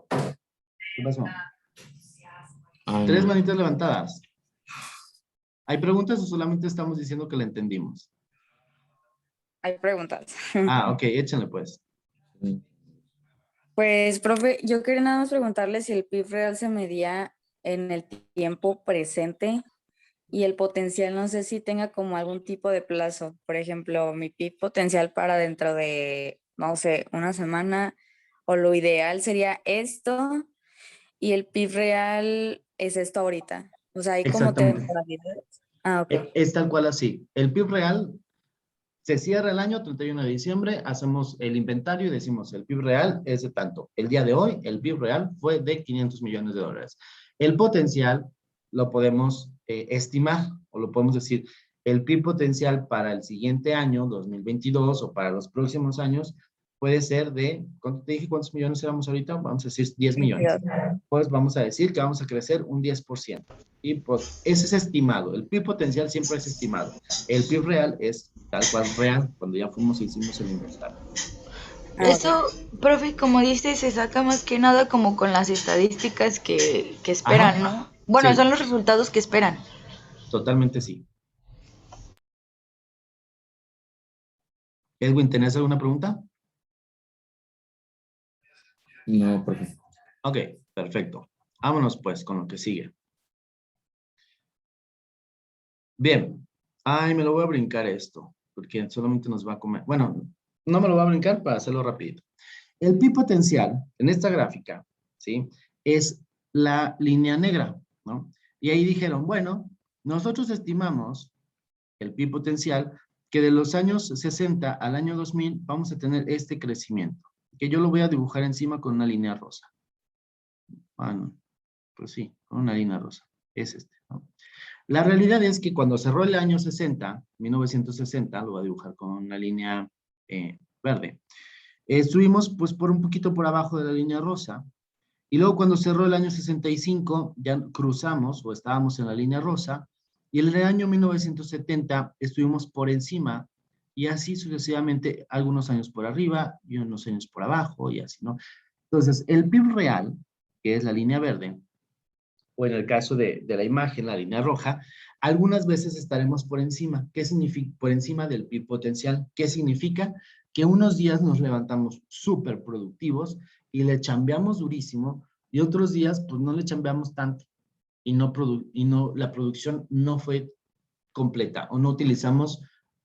A: ¿Qué pasó? Tres
D: no.
A: manitas levantadas. ¿Hay preguntas o solamente estamos diciendo que la entendimos?
F: Hay preguntas.
A: Ok, échenle pues.
F: Pues, profe, yo quería nada más preguntarle si el PIB real se medía en el tiempo presente y el potencial, no sé si tenga como algún tipo de plazo. Por ejemplo, mi PIB potencial para dentro de, no sé, una semana, o lo ideal sería esto, y el PIB real es esto ahorita. O sea, hay como
A: Exactamente.
F: temporalidades. Ah, ok.
A: Es tal cual así. El PIB real Se cierra el año, 31 de diciembre, hacemos el inventario y decimos, el PIB real es de tanto. El día de hoy, el PIB real fue de 500 millones de dólares. El potencial lo podemos estimar, o lo podemos decir, el PIB potencial para el siguiente año, 2022, o para los próximos años, puede ser de, ¿cuánto te dije? ¿Cuántos millones éramos ahorita? Vamos a decir 10 millones. Pues vamos a decir que vamos a crecer un 10%. Y pues ese es estimado. El PIB potencial siempre es estimado. El PIB real es tal cual real, cuando ya fuimos y hicimos el inventario.
C: Eso, profe, como dice, se saca más que nada como con las estadísticas que esperan, ¿no? Bueno,
A: Sí.
C: son los resultados que esperan.
A: Totalmente sí. Edwin, ¿tenés alguna pregunta?
D: No, profe.
A: Ok, perfecto. Vámonos pues con lo que sigue. Bien. Ay, me lo voy a brincar esto, porque solamente nos va a comer. Bueno, no me lo voy a brincar para hacerlo rapidito. El PIB potencial, en esta gráfica, ¿sí? Es la línea negra, ¿no? Y ahí dijeron, bueno, nosotros estimamos el PIB potencial que de los años 60 al año 2000 vamos a tener este crecimiento, que yo lo voy a dibujar encima con una línea rosa. Bueno, pues sí, con una línea rosa. Es este, ¿no? La realidad es que cuando cerró el año 60, 1960, lo voy a dibujar con una línea verde, estuvimos pues por un poquito por abajo de la línea rosa, y luego cuando cerró el año 65, ya cruzamos o estábamos en la línea rosa, y en el año 1970 estuvimos por encima, y así sucesivamente, algunos años por arriba y unos años por abajo, y así, ¿no? Entonces, el PIB real, que es la línea verde, o en el caso de la imagen, la línea roja, algunas veces estaremos por encima. ¿Qué significa? Por encima del PIB potencial. ¿Qué significa? Que unos días nos levantamos súper productivos y le chambeamos durísimo, y otros días pues no le chambeamos tanto y la producción no fue completa o no utilizamos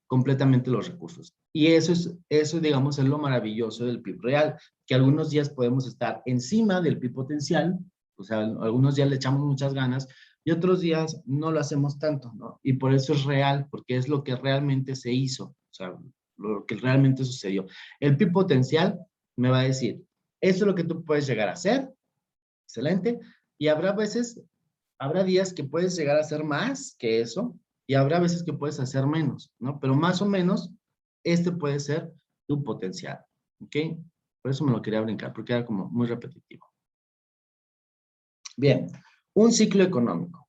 A: completamente los recursos. Y eso digamos, es lo maravilloso del PIB real, que algunos días podemos estar encima del PIB potencial, o sea, algunos días le echamos muchas ganas y otros días no lo hacemos tanto, ¿no? Y por eso es real, porque es lo que realmente se hizo, o sea, lo que realmente sucedió. El PIB potencial me va a decir, eso es lo que tú puedes llegar a hacer, excelente, y habrá días que puedes llegar a hacer más que eso, y habrá veces que puedes hacer menos, ¿no? Pero más o menos, este puede ser tu potencial, ¿ok? Por eso me lo quería brincar, porque era como muy repetitivo. Bien, un ciclo económico.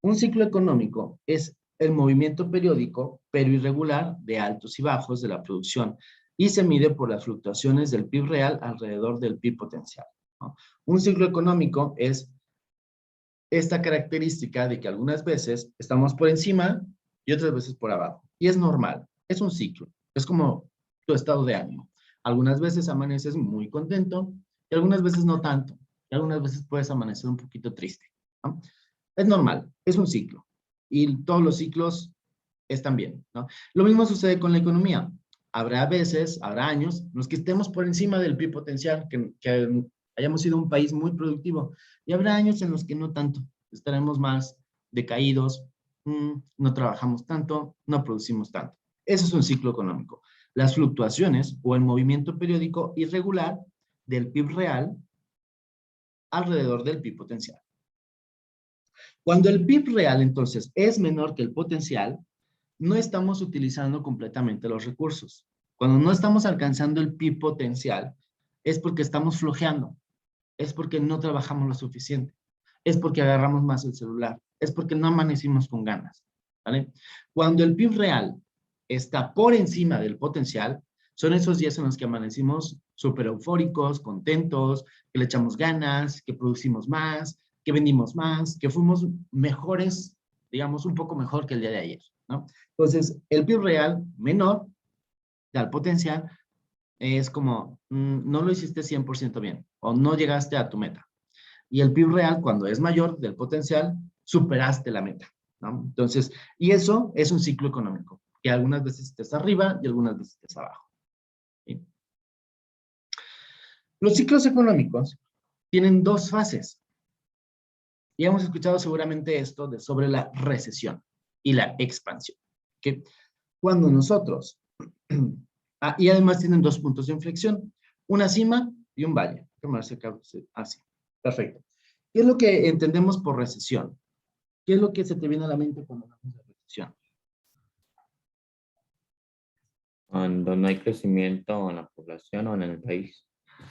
A: Un ciclo económico es el movimiento periódico, pero irregular, de altos y bajos de la producción, y se mide por las fluctuaciones del PIB real alrededor del PIB potencial, ¿no? Un ciclo económico es esta característica de que algunas veces estamos por encima y otras veces por abajo. Y es normal, es un ciclo, es como tu estado de ánimo. Algunas veces amaneces muy contento y algunas veces no tanto. Y algunas veces puedes amanecer un poquito triste, ¿no? Es normal, es un ciclo. Y todos los ciclos están bien, ¿no? Lo mismo sucede con la economía. Habrá veces, habrá años en los que estemos por encima del PIB potencial, que hayamos sido un país muy productivo. Y habrá años en los que no tanto. Estaremos más decaídos, no trabajamos tanto, no producimos tanto. Eso es un ciclo económico. Las fluctuaciones o el movimiento periódico irregular del PIB real alrededor del PIB potencial. Cuando el PIB real, entonces, es menor que el potencial, no estamos utilizando completamente los recursos. Cuando no estamos alcanzando el PIB potencial, es porque estamos flojeando, es porque no trabajamos lo suficiente, es porque agarramos más el celular, es porque no amanecimos con ganas, ¿vale? Cuando el PIB real está por encima del potencial, son esos días en los que amanecimos súper eufóricos, contentos, que le echamos ganas, que producimos más, que vendimos más, que fuimos mejores, digamos, un poco mejor que el día de ayer, ¿no? Entonces, el PIB real menor al potencial es como, no lo hiciste 100% bien, o no llegaste a tu meta. Y el PIB real, cuando es mayor del potencial, superaste la meta, ¿no? Entonces, y eso es un ciclo económico, que algunas veces estés arriba y algunas veces estés abajo, ¿sí? Los ciclos económicos tienen dos fases. Y hemos escuchado seguramente esto sobre la recesión y la expansión, ¿okay? Cuando nosotros Y además tienen dos puntos de inflexión, una cima y un valle. Así, perfecto. ¿Qué es lo que entendemos por recesión? ¿Qué es lo que se te viene a la mente cuando hablamos de recesión?
D: Cuando no hay crecimiento en la población o en el país.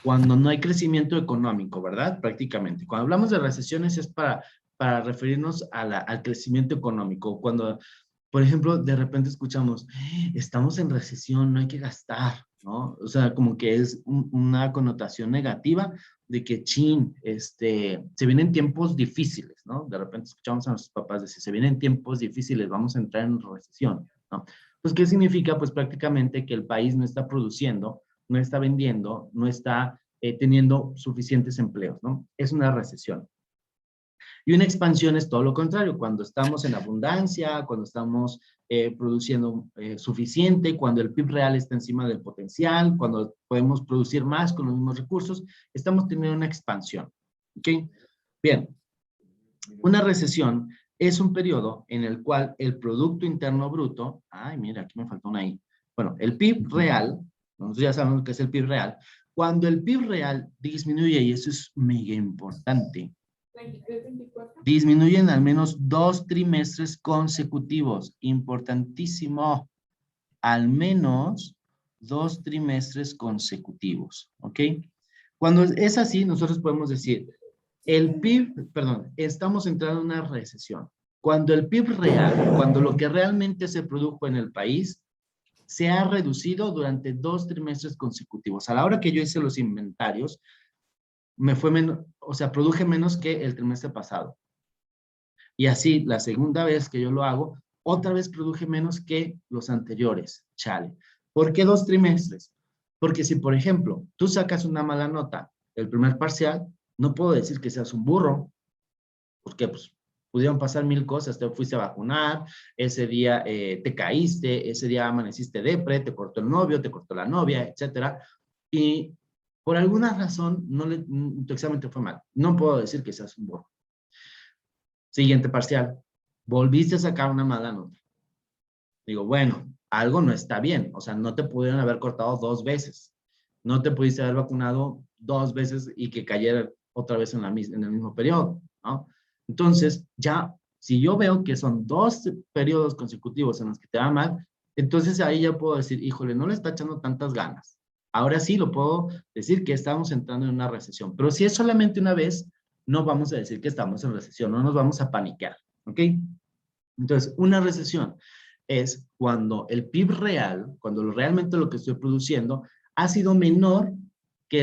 A: Cuando no hay crecimiento económico, ¿verdad? Prácticamente. Cuando hablamos de recesiones es para referirnos al crecimiento económico. Cuando, por ejemplo, de repente escuchamos, estamos en recesión, no hay que gastar, ¿no? O sea, como que es una connotación negativa de que, se vienen tiempos difíciles, ¿no? De repente escuchamos a nuestros papás decir, se vienen tiempos difíciles, vamos a entrar en recesión, ¿no? Pues, ¿qué significa? Pues prácticamente que el país no está produciendo, no está vendiendo, no está teniendo suficientes empleos, ¿no? Es una recesión. Y una expansión es todo lo contrario, cuando estamos en abundancia, cuando estamos produciendo suficiente, cuando el PIB real está encima del potencial, cuando podemos producir más con los mismos recursos, estamos teniendo una expansión. ¿Ok? Bien. Una recesión es un periodo en el cual el Producto Interno Bruto, ay, mira, aquí me faltó una I. Bueno, el PIB real, nosotros ya sabemos que es el PIB real, cuando el PIB real disminuye, y eso es mega importante, disminuyen al menos 2 trimestres consecutivos, importantísimo, al menos 2 trimestres consecutivos, ¿ok? Cuando es así, nosotros podemos decir, el PIB, perdón, estamos entrando en una recesión. Cuando el PIB real, cuando lo que realmente se produjo en el país, se ha reducido durante 2 trimestres consecutivos. A la hora que yo hice los inventarios, me fue menos, o sea, produje menos que el trimestre pasado. Y así, la segunda vez que yo lo hago, otra vez produje menos que los anteriores. Chale. ¿Por qué 2 trimestres? Porque si, por ejemplo, tú sacas una mala nota el primer parcial, no puedo decir que seas un burro, porque pues pudieron pasar 1000 cosas, te fuiste a vacunar, ese día te caíste, ese día amaneciste depre, te cortó el novio, te cortó la novia, etcétera, y por alguna razón tu examen te fue mal. No puedo decir que seas un burro. Siguiente parcial, volviste a sacar una mala nota. Digo, bueno, algo no está bien, o sea, no te pudieron haber cortado 2 veces, no te pudiste haber vacunado 2 veces y que cayera otra vez en el mismo periodo, ¿no? Entonces, ya, si yo veo que son 2 periodos consecutivos en los que te va mal, entonces ahí ya puedo decir, híjole, no le está echando tantas ganas. Ahora sí lo puedo decir que estamos entrando en una recesión, pero si es solamente una vez, no vamos a decir que estamos en recesión, no nos vamos a paniquear, ¿ok? Entonces, una recesión es cuando el PIB real, cuando realmente lo que estoy produciendo, ha sido menor que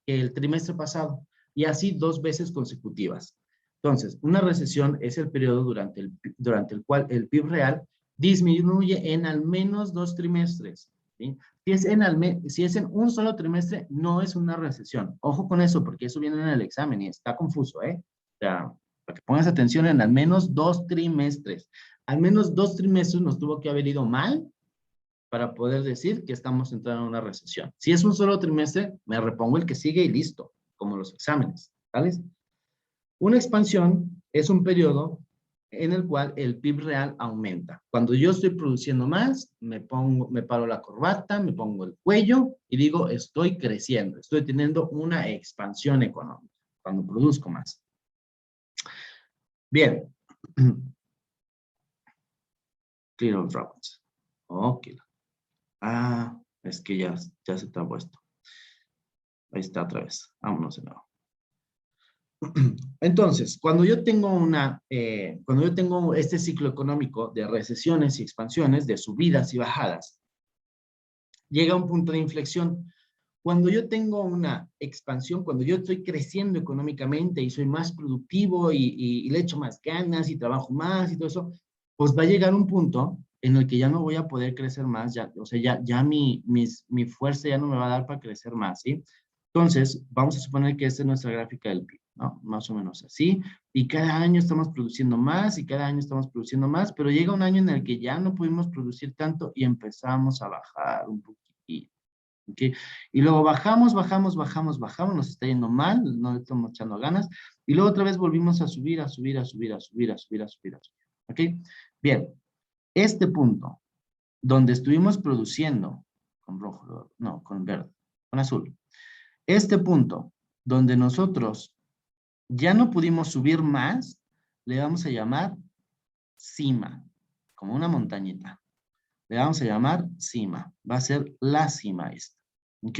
A: el trimestre pasado, y así 2 veces consecutivas. Entonces, una recesión es el periodo durante el cual el PIB real disminuye en al menos 2 trimestres. ¿Sí? Si es en un solo trimestre, no es una recesión. Ojo con eso, porque eso viene en el examen y está confuso, ¿eh? O sea, para que pongas atención en al menos 2 trimestres. Al menos 2 trimestres nos tuvo que haber ido mal para poder decir que estamos entrando en una recesión. Si es un solo trimestre, me repongo el que sigue y listo, como los exámenes, ¿sabes? Una expansión es un periodo en el cual el PIB real aumenta. Cuando yo estoy produciendo más, me paro la corbata, me pongo el cuello y digo, estoy creciendo, estoy teniendo una expansión económica, cuando produzco más. Bien. Clear of robots. Ok. Es que ya se trabó esto. Ahí está otra vez. Vámonos de nuevo. Entonces, cuando yo tengo este ciclo económico de recesiones y expansiones, de subidas y bajadas, llega un punto de inflexión. Cuando yo tengo una expansión, cuando yo estoy creciendo económicamente y soy más productivo y le echo más ganas y trabajo más y todo eso, pues va a llegar un punto en el que ya no voy a poder crecer más, o sea, ya mi fuerza ya no me va a dar para crecer más, ¿sí? Entonces, vamos a suponer que esta es nuestra gráfica del PIB, ¿no? Más o menos así, y cada año estamos produciendo más y cada año estamos produciendo más, pero llega un año en el que ya no pudimos producir tanto y empezamos a bajar un poquito. ¿Okay? Y luego bajamos, nos está yendo mal, no le estamos echando ganas, y luego otra vez volvimos a subir. ¿Ok? Bien, este punto donde estuvimos produciendo, con rojo, no, con verde, con azul. Este punto, donde nosotros ya no pudimos subir más, le vamos a llamar cima, como una montañita. Le vamos a llamar cima. Va a ser la cima esta. ¿Ok?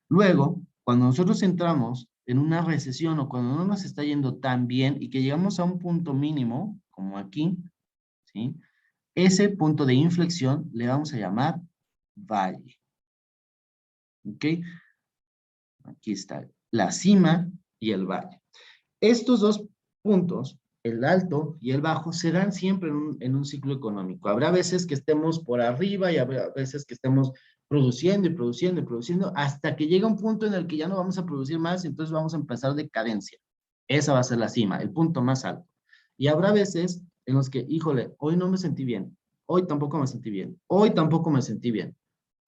A: Luego, cuando nosotros entramos en una recesión o cuando no nos está yendo tan bien y que llegamos a un punto mínimo, como aquí, ¿sí? Ese punto de inflexión le vamos a llamar valle. ¿Ok? Aquí está la cima y el valle. Estos dos puntos, el alto y el bajo, se dan siempre en un ciclo económico. Habrá veces que estemos por arriba y habrá veces que estemos produciendo y produciendo y produciendo hasta que llega un punto en el que ya no vamos a producir más y entonces vamos a empezar decadencia. Esa va a ser la cima, el punto más alto. Y habrá veces en los que, híjole, hoy no me sentí bien, hoy tampoco me sentí bien, hoy tampoco me sentí bien.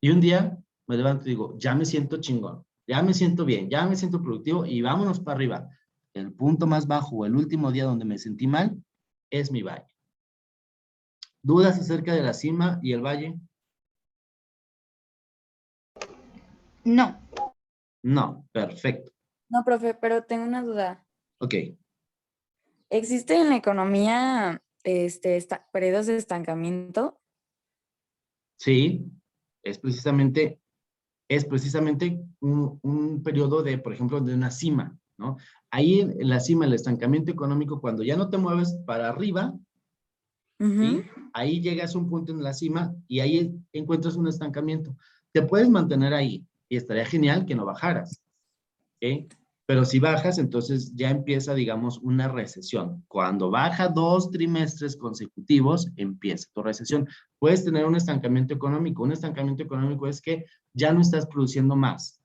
A: Y un día me levanto y digo, ya me siento chingón, ya me siento bien, ya me siento productivo y vámonos para arriba. El punto más bajo o el último día donde me sentí mal es mi valle. ¿Dudas acerca de la cima y el valle?
C: No.
A: No, perfecto.
F: No, profe, pero tengo una duda.
A: Ok,
F: ¿Existe en la economía periodos de estancamiento?
A: sí, es precisamente un periodo de, por ejemplo, de una cima, ¿no? Ahí en la cima, el estancamiento económico, cuando ya no te mueves para arriba, ¿sí? Ahí llegas a un punto en la cima y ahí encuentras un estancamiento. Te puedes mantener ahí y estaría genial que no bajaras, ¿ok? Pero si bajas, entonces ya empieza, digamos, una recesión. Cuando baja 2 trimestres consecutivos, empieza tu recesión. Puedes tener un estancamiento económico. Un estancamiento económico es que ya no estás produciendo más,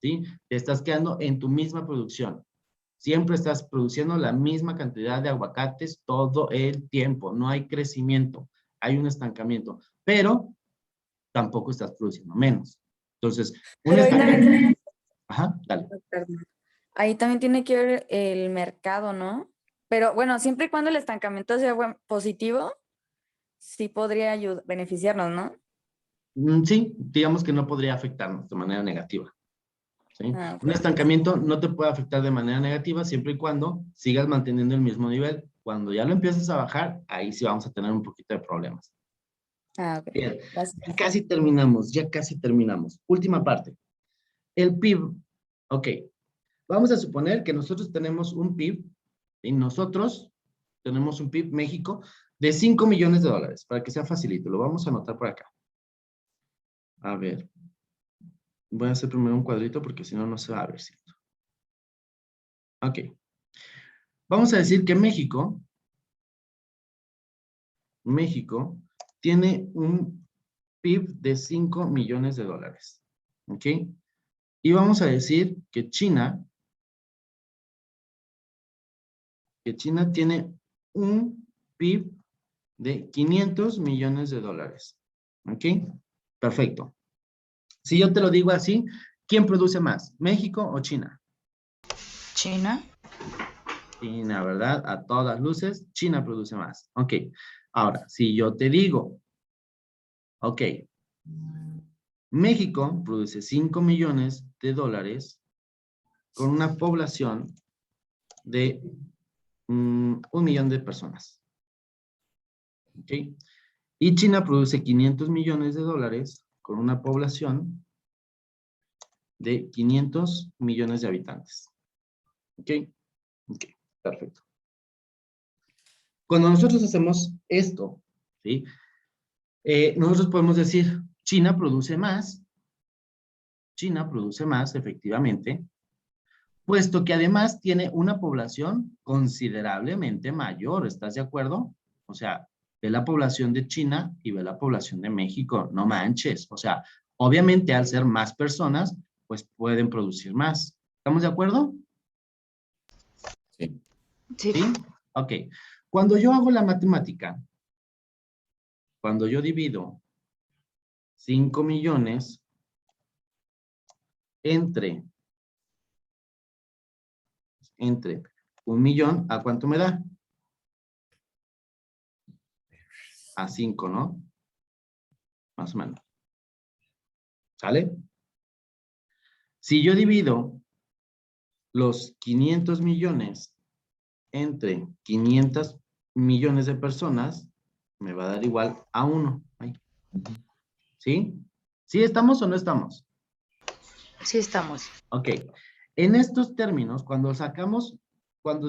A: ¿sí? Te estás quedando en tu misma producción. Siempre estás produciendo la misma cantidad de aguacates todo el tiempo. No hay crecimiento, hay un estancamiento. Pero tampoco estás produciendo menos. Entonces, un
F: Pero ahí
A: estancamiento...
F: también,
A: Ajá, dale.
F: perdón. Ahí también tiene que ver el mercado, ¿no? Pero bueno, siempre y cuando el estancamiento sea positivo, sí podría beneficiarnos, ¿no?
A: Sí, digamos que no podría afectarnos de manera negativa, ¿sí?
F: Ah,
A: Un
F: ok.
A: estancamiento no te puede afectar de manera negativa siempre y cuando sigas manteniendo el mismo nivel. Cuando ya lo empieces a bajar, ahí sí vamos a tener un poquito de problemas.
F: Ah, ok.
A: Bien,
F: Gracias.
A: ya casi terminamos, ya casi terminamos. Última parte. El PIB. Ok, vamos a suponer que nosotros tenemos un PIB, y nosotros tenemos un PIB México de 5 millones de dólares, para que sea facilito. Lo vamos a anotar por acá. A ver. Voy a hacer primero un cuadrito porque si no, no se va a ver, ¿cierto? Ok. Vamos a decir que México tiene un PIB de 5 millones de dólares. ¿Ok? Y vamos a decir que China tiene un PIB de 500 millones de dólares. ¿Ok? Perfecto. Si yo te lo digo así, ¿quién produce más? ¿México o China?
C: China.
A: China, ¿verdad? A todas luces, China produce más. Ok. Ahora, si yo te digo, ok, México produce 5 millones de dólares con una población de 1 millón de personas. ¿Ok? Y China produce 500 millones de dólares con una población de 500 millones de habitantes. ¿Ok? Ok, perfecto. Cuando nosotros hacemos esto, ¿sí? Nosotros podemos decir, China produce más, efectivamente, puesto que además tiene una población considerablemente mayor, ¿estás de acuerdo? O sea, ve la población de China y ve la población de México, no manches. O sea, obviamente al ser más personas, pues pueden producir más. ¿Estamos de acuerdo?
D: Sí.
C: Sí.
A: ¿Sí? Ok. Cuando yo hago la matemática, cuando yo divido 5 millones entre 1 millón, ¿a cuánto me da? A 5, ¿no? más o menos. ¿Sale? Si yo divido los 500 millones entre 500 millones de personas, me va a dar igual a 1. ¿Sí? ¿Sí estamos o no estamos?
C: Sí estamos.
A: Ok. En estos términos, cuando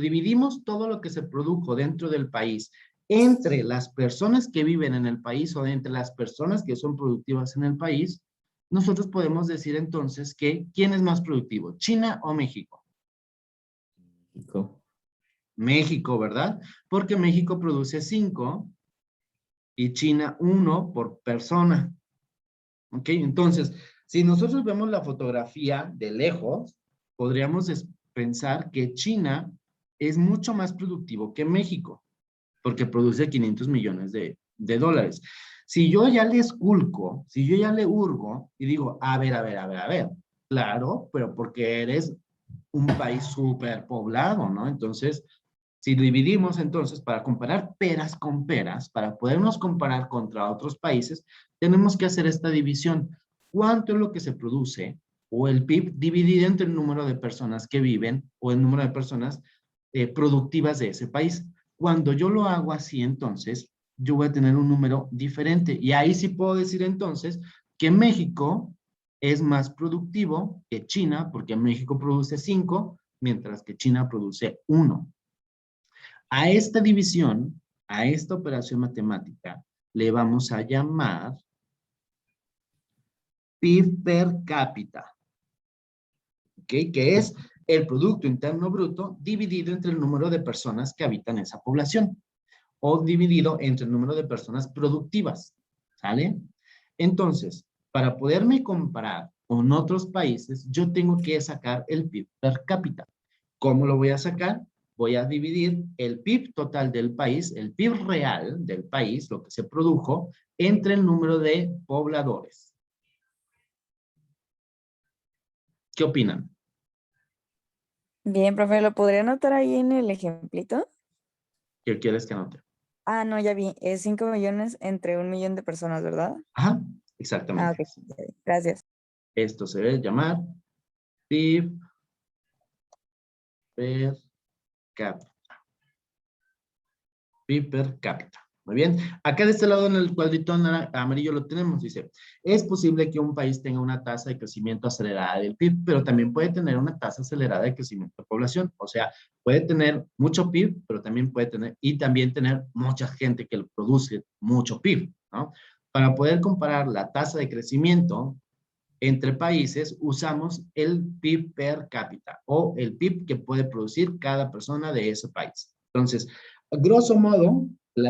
A: dividimos todo lo que se produjo dentro del país entre las personas que viven en el país o entre las personas que son productivas en el país, nosotros podemos decir entonces que ¿quién es más productivo? ¿China o México?
D: México.
A: México, ¿verdad? Porque México produce 5 y China 1 por persona. ¿Ok? Entonces, si nosotros vemos la fotografía de lejos, podríamos pensar que China es mucho más productivo que México, porque produce 500 millones de dólares. Si yo ya le esculco, si yo ya le hurgo y digo, a ver, claro, pero porque eres un país súper poblado, ¿no? Entonces, si dividimos entonces para comparar peras con peras, para podernos comparar contra otros países, tenemos que hacer esta división. ¿Cuánto es lo que se produce? O el PIB dividido entre el número de personas que viven o el número de personas productivas de ese país. Cuando yo lo hago así, entonces, yo voy a tener un número diferente. Y ahí sí puedo decir entonces que México es más productivo que China, porque México produce 5, mientras que China produce 1. A esta división, a esta operación matemática, le vamos a llamar PIB per cápita, ¿ok? Que es el Producto Interno Bruto dividido entre el número de personas que habitan esa población, o dividido entre el número de personas productivas, ¿sale? Entonces, para poderme comparar con otros países, yo tengo que sacar el PIB per cápita. ¿Cómo lo voy a sacar? Voy a dividir el PIB total del país, el PIB real del país, lo que se produjo, entre el número de pobladores. ¿Qué opinan?
F: Bien, profe, ¿lo podría anotar ahí en el ejemplito?
A: ¿Qué quieres que anote?
F: Ah, no, ya vi. Es 5 millones entre 1 millón de personas, ¿verdad?
A: Ajá,
F: Ah,
A: exactamente.
F: ok. Ya vi. Gracias.
A: Esto se debe llamar PIB per cápita. PIB per cápita. Muy bien. Acá de este lado en el cuadrito amarillo lo tenemos. Dice, es posible que un país tenga una tasa de crecimiento acelerada del PIB, pero también puede tener una tasa acelerada de crecimiento de población. O sea, puede tener mucho PIB, pero también puede tener, y también tener mucha gente que produce mucho PIB, ¿no? Para poder comparar la tasa de crecimiento entre países, usamos el PIB per cápita o el PIB que puede producir cada persona de ese país. Entonces, grosso modo,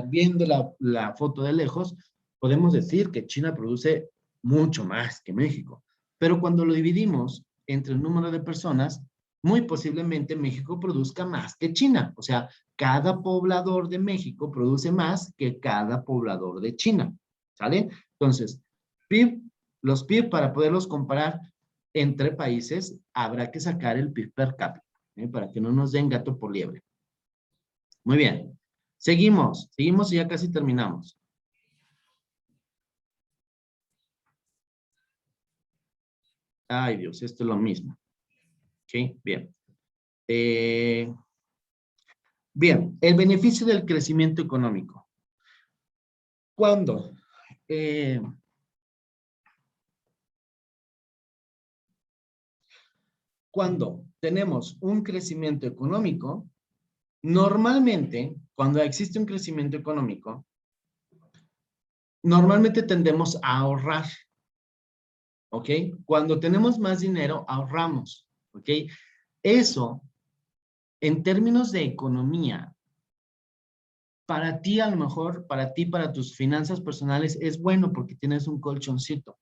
A: viendo la foto de lejos, podemos decir que China produce mucho más que México. Pero cuando lo dividimos entre el número de personas, muy posiblemente México produzca más que China. O sea, cada poblador de México produce más que cada poblador de China. ¿Sale? Entonces, los PIB, para poderlos comparar entre países, habrá que sacar el PIB per cápita, para que no nos den gato por liebre. Muy bien. Seguimos y ya casi terminamos. Ay, Dios, esto es lo mismo. Ok, bien. Bien, el beneficio del crecimiento económico. ¿Cuándo? Cuando tenemos un crecimiento económico, normalmente, cuando existe un crecimiento económico, normalmente tendemos a ahorrar, ¿ok? Cuando tenemos más dinero, ahorramos, ¿ok? Eso, en términos de economía, para ti a lo mejor, para ti, para tus finanzas personales, es bueno porque tienes un colchoncito.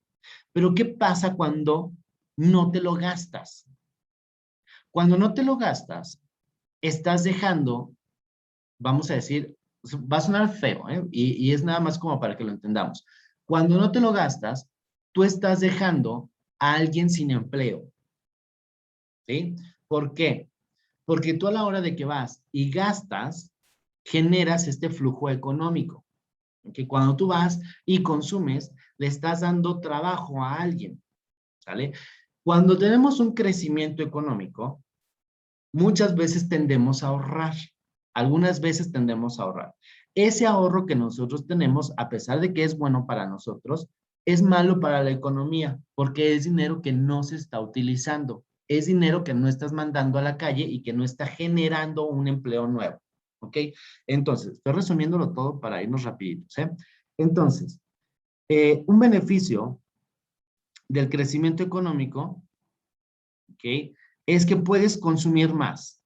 A: Pero ¿qué pasa cuando no te lo gastas? Cuando no te lo gastas, estás dejando, vamos a decir, va a sonar feo, ¿eh? Y es nada más como para que lo entendamos. Cuando no te lo gastas, tú estás dejando a alguien sin empleo. ¿Sí? ¿Por qué? Porque tú a la hora de que vas y gastas, generas este flujo económico. Que cuando tú vas y consumes, le estás dando trabajo a alguien, ¿sale? Cuando tenemos un crecimiento económico, muchas veces tendemos a ahorrar. Algunas veces tendemos a ahorrar. Ese ahorro que nosotros tenemos, a pesar de que es bueno para nosotros, es malo para la economía, porque es dinero que no se está utilizando. Es dinero que no estás mandando a la calle y que no está generando un empleo nuevo. ¿Ok? Entonces, estoy resumiéndolo todo para irnos rapiditos, ¿eh? Entonces, un beneficio del crecimiento económico, ¿ok? Es que puedes consumir más,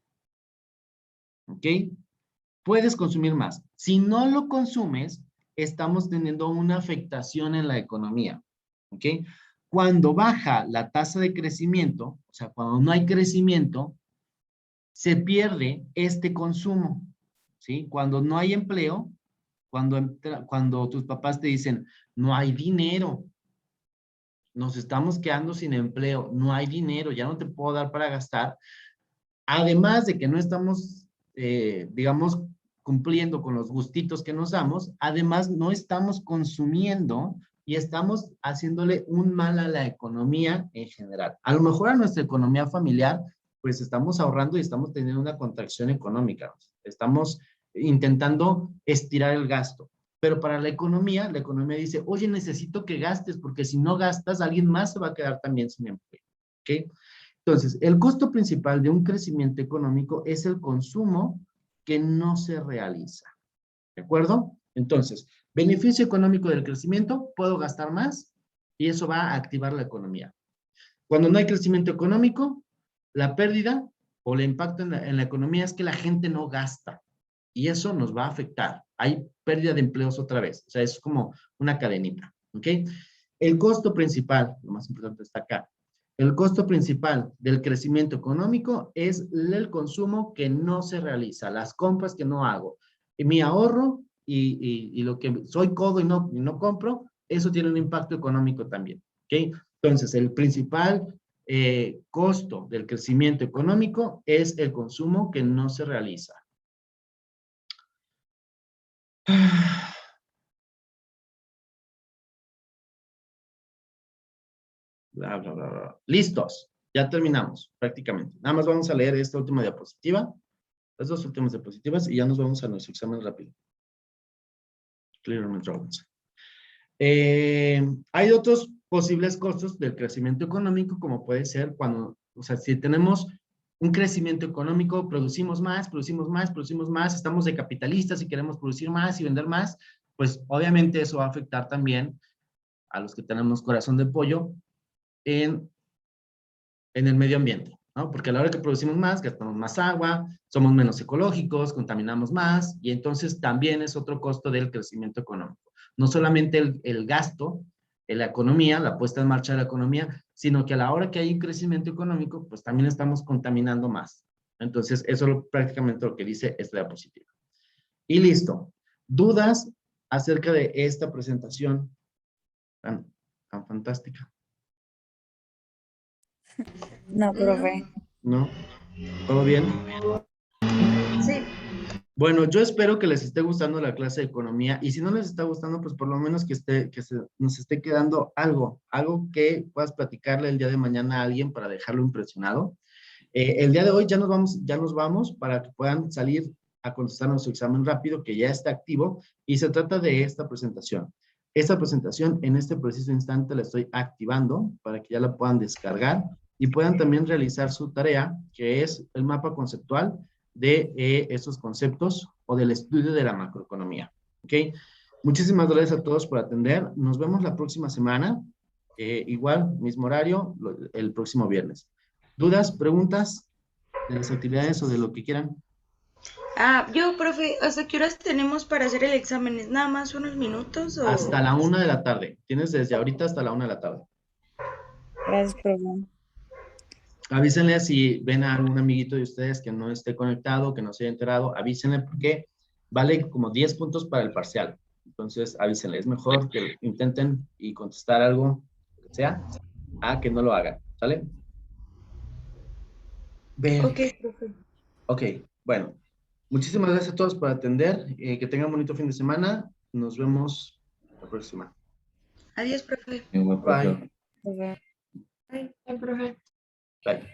A: ¿ok? Puedes consumir más. Si no lo consumes, estamos teniendo una afectación en la economía, ¿ok? Cuando baja la tasa de crecimiento, o sea, cuando no hay crecimiento, se pierde este consumo, ¿sí? Cuando no hay empleo, cuando tus papás te dicen, no hay dinero, nos estamos quedando sin empleo, no hay dinero, ya no te puedo dar para gastar, además de que no estamos, digamos, cumpliendo con los gustitos que nos damos, además no estamos consumiendo y estamos haciéndole un mal a la economía en general. A lo mejor a nuestra economía familiar, pues estamos ahorrando y estamos teniendo una contracción económica. Estamos intentando estirar el gasto. Pero para la economía dice, oye, necesito que gastes, porque si no gastas, alguien más se va a quedar también sin empleo. ¿Ok? Entonces, el costo principal de un crecimiento económico es el consumo que no se realiza. ¿De acuerdo? Entonces, beneficio económico del crecimiento, puedo gastar más y eso va a activar la economía. Cuando no hay crecimiento económico, la pérdida o el impacto en la economía es que la gente no gasta y eso nos va a afectar. Hay pérdida de empleos otra vez. O sea, es como una cadenita. ¿Ok? El costo principal, lo más importante está acá. El costo principal del crecimiento económico es el consumo que no se realiza, las compras que no hago. Y mi ahorro y lo que soy codo y no compro, eso tiene un impacto económico también. ¿Ok? Entonces, el principal costo del crecimiento económico es el consumo que no se realiza. Bla, bla, bla, bla. Listos. Ya terminamos, prácticamente. Nada más vamos a leer esta última diapositiva, las dos últimas diapositivas, y ya nos vamos a nuestro examen rápido. Clearment drawings. Hay otros posibles costos del crecimiento económico, como puede ser cuando, o sea, si tenemos un crecimiento económico, producimos más, estamos de capitalistas y queremos producir más y vender más, pues obviamente eso va a afectar también a los que tenemos corazón de pollo en el medio ambiente, ¿no? Porque a la hora que producimos más, gastamos más agua, somos menos ecológicos, contaminamos más, y entonces también es otro costo del crecimiento económico. No solamente el gasto en la economía, la puesta en marcha de la economía, sino que a la hora que hay un crecimiento económico, pues también estamos contaminando más. Entonces, eso es prácticamente lo que dice esta diapositiva. Y listo. ¿Dudas acerca de esta presentación tan fantástica?
F: No, profe.
A: ¿No? ¿Todo bien?
C: Sí.
A: Bueno, yo espero que les esté gustando la clase de economía y si no les está gustando, pues por lo menos nos esté quedando algo que puedas platicarle el día de mañana a alguien para dejarlo impresionado. El día de hoy ya nos vamos para que puedan salir a contestar nuestro examen rápido que ya está activo y se trata de esta presentación. Esta presentación en este preciso instante la estoy activando para que ya la puedan descargar y puedan también realizar su tarea, que es el mapa conceptual de estos conceptos o del estudio de la macroeconomía. ¿Ok? Muchísimas gracias a todos por atender. Nos vemos la próxima semana. Igual, mismo horario, el próximo viernes. ¿Dudas, preguntas de las actividades o de lo que quieran?
C: Profe, ¿hasta qué horas tenemos para hacer el examen? ¿Es nada más unos minutos o...?
A: Hasta la 1 de la tarde. Tienes desde ahorita hasta la 1 de la tarde.
F: Gracias, profe.
A: Avísenle si ven a algún amiguito de ustedes que no esté conectado, que no se haya enterado, avísenle porque vale como 10 puntos para el parcial. Entonces, avísenle. Es mejor que intenten y contestar algo, lo que sea, a que no lo hagan. ¿Sale? Bien.
C: Ok, profe.
A: Ok, bueno. Muchísimas gracias a todos por atender. Que tengan un bonito fin de semana. Nos vemos la próxima.
C: Adiós, profe.
D: Igual, profe.
A: Bye.
B: Ay, profe.
A: Bye.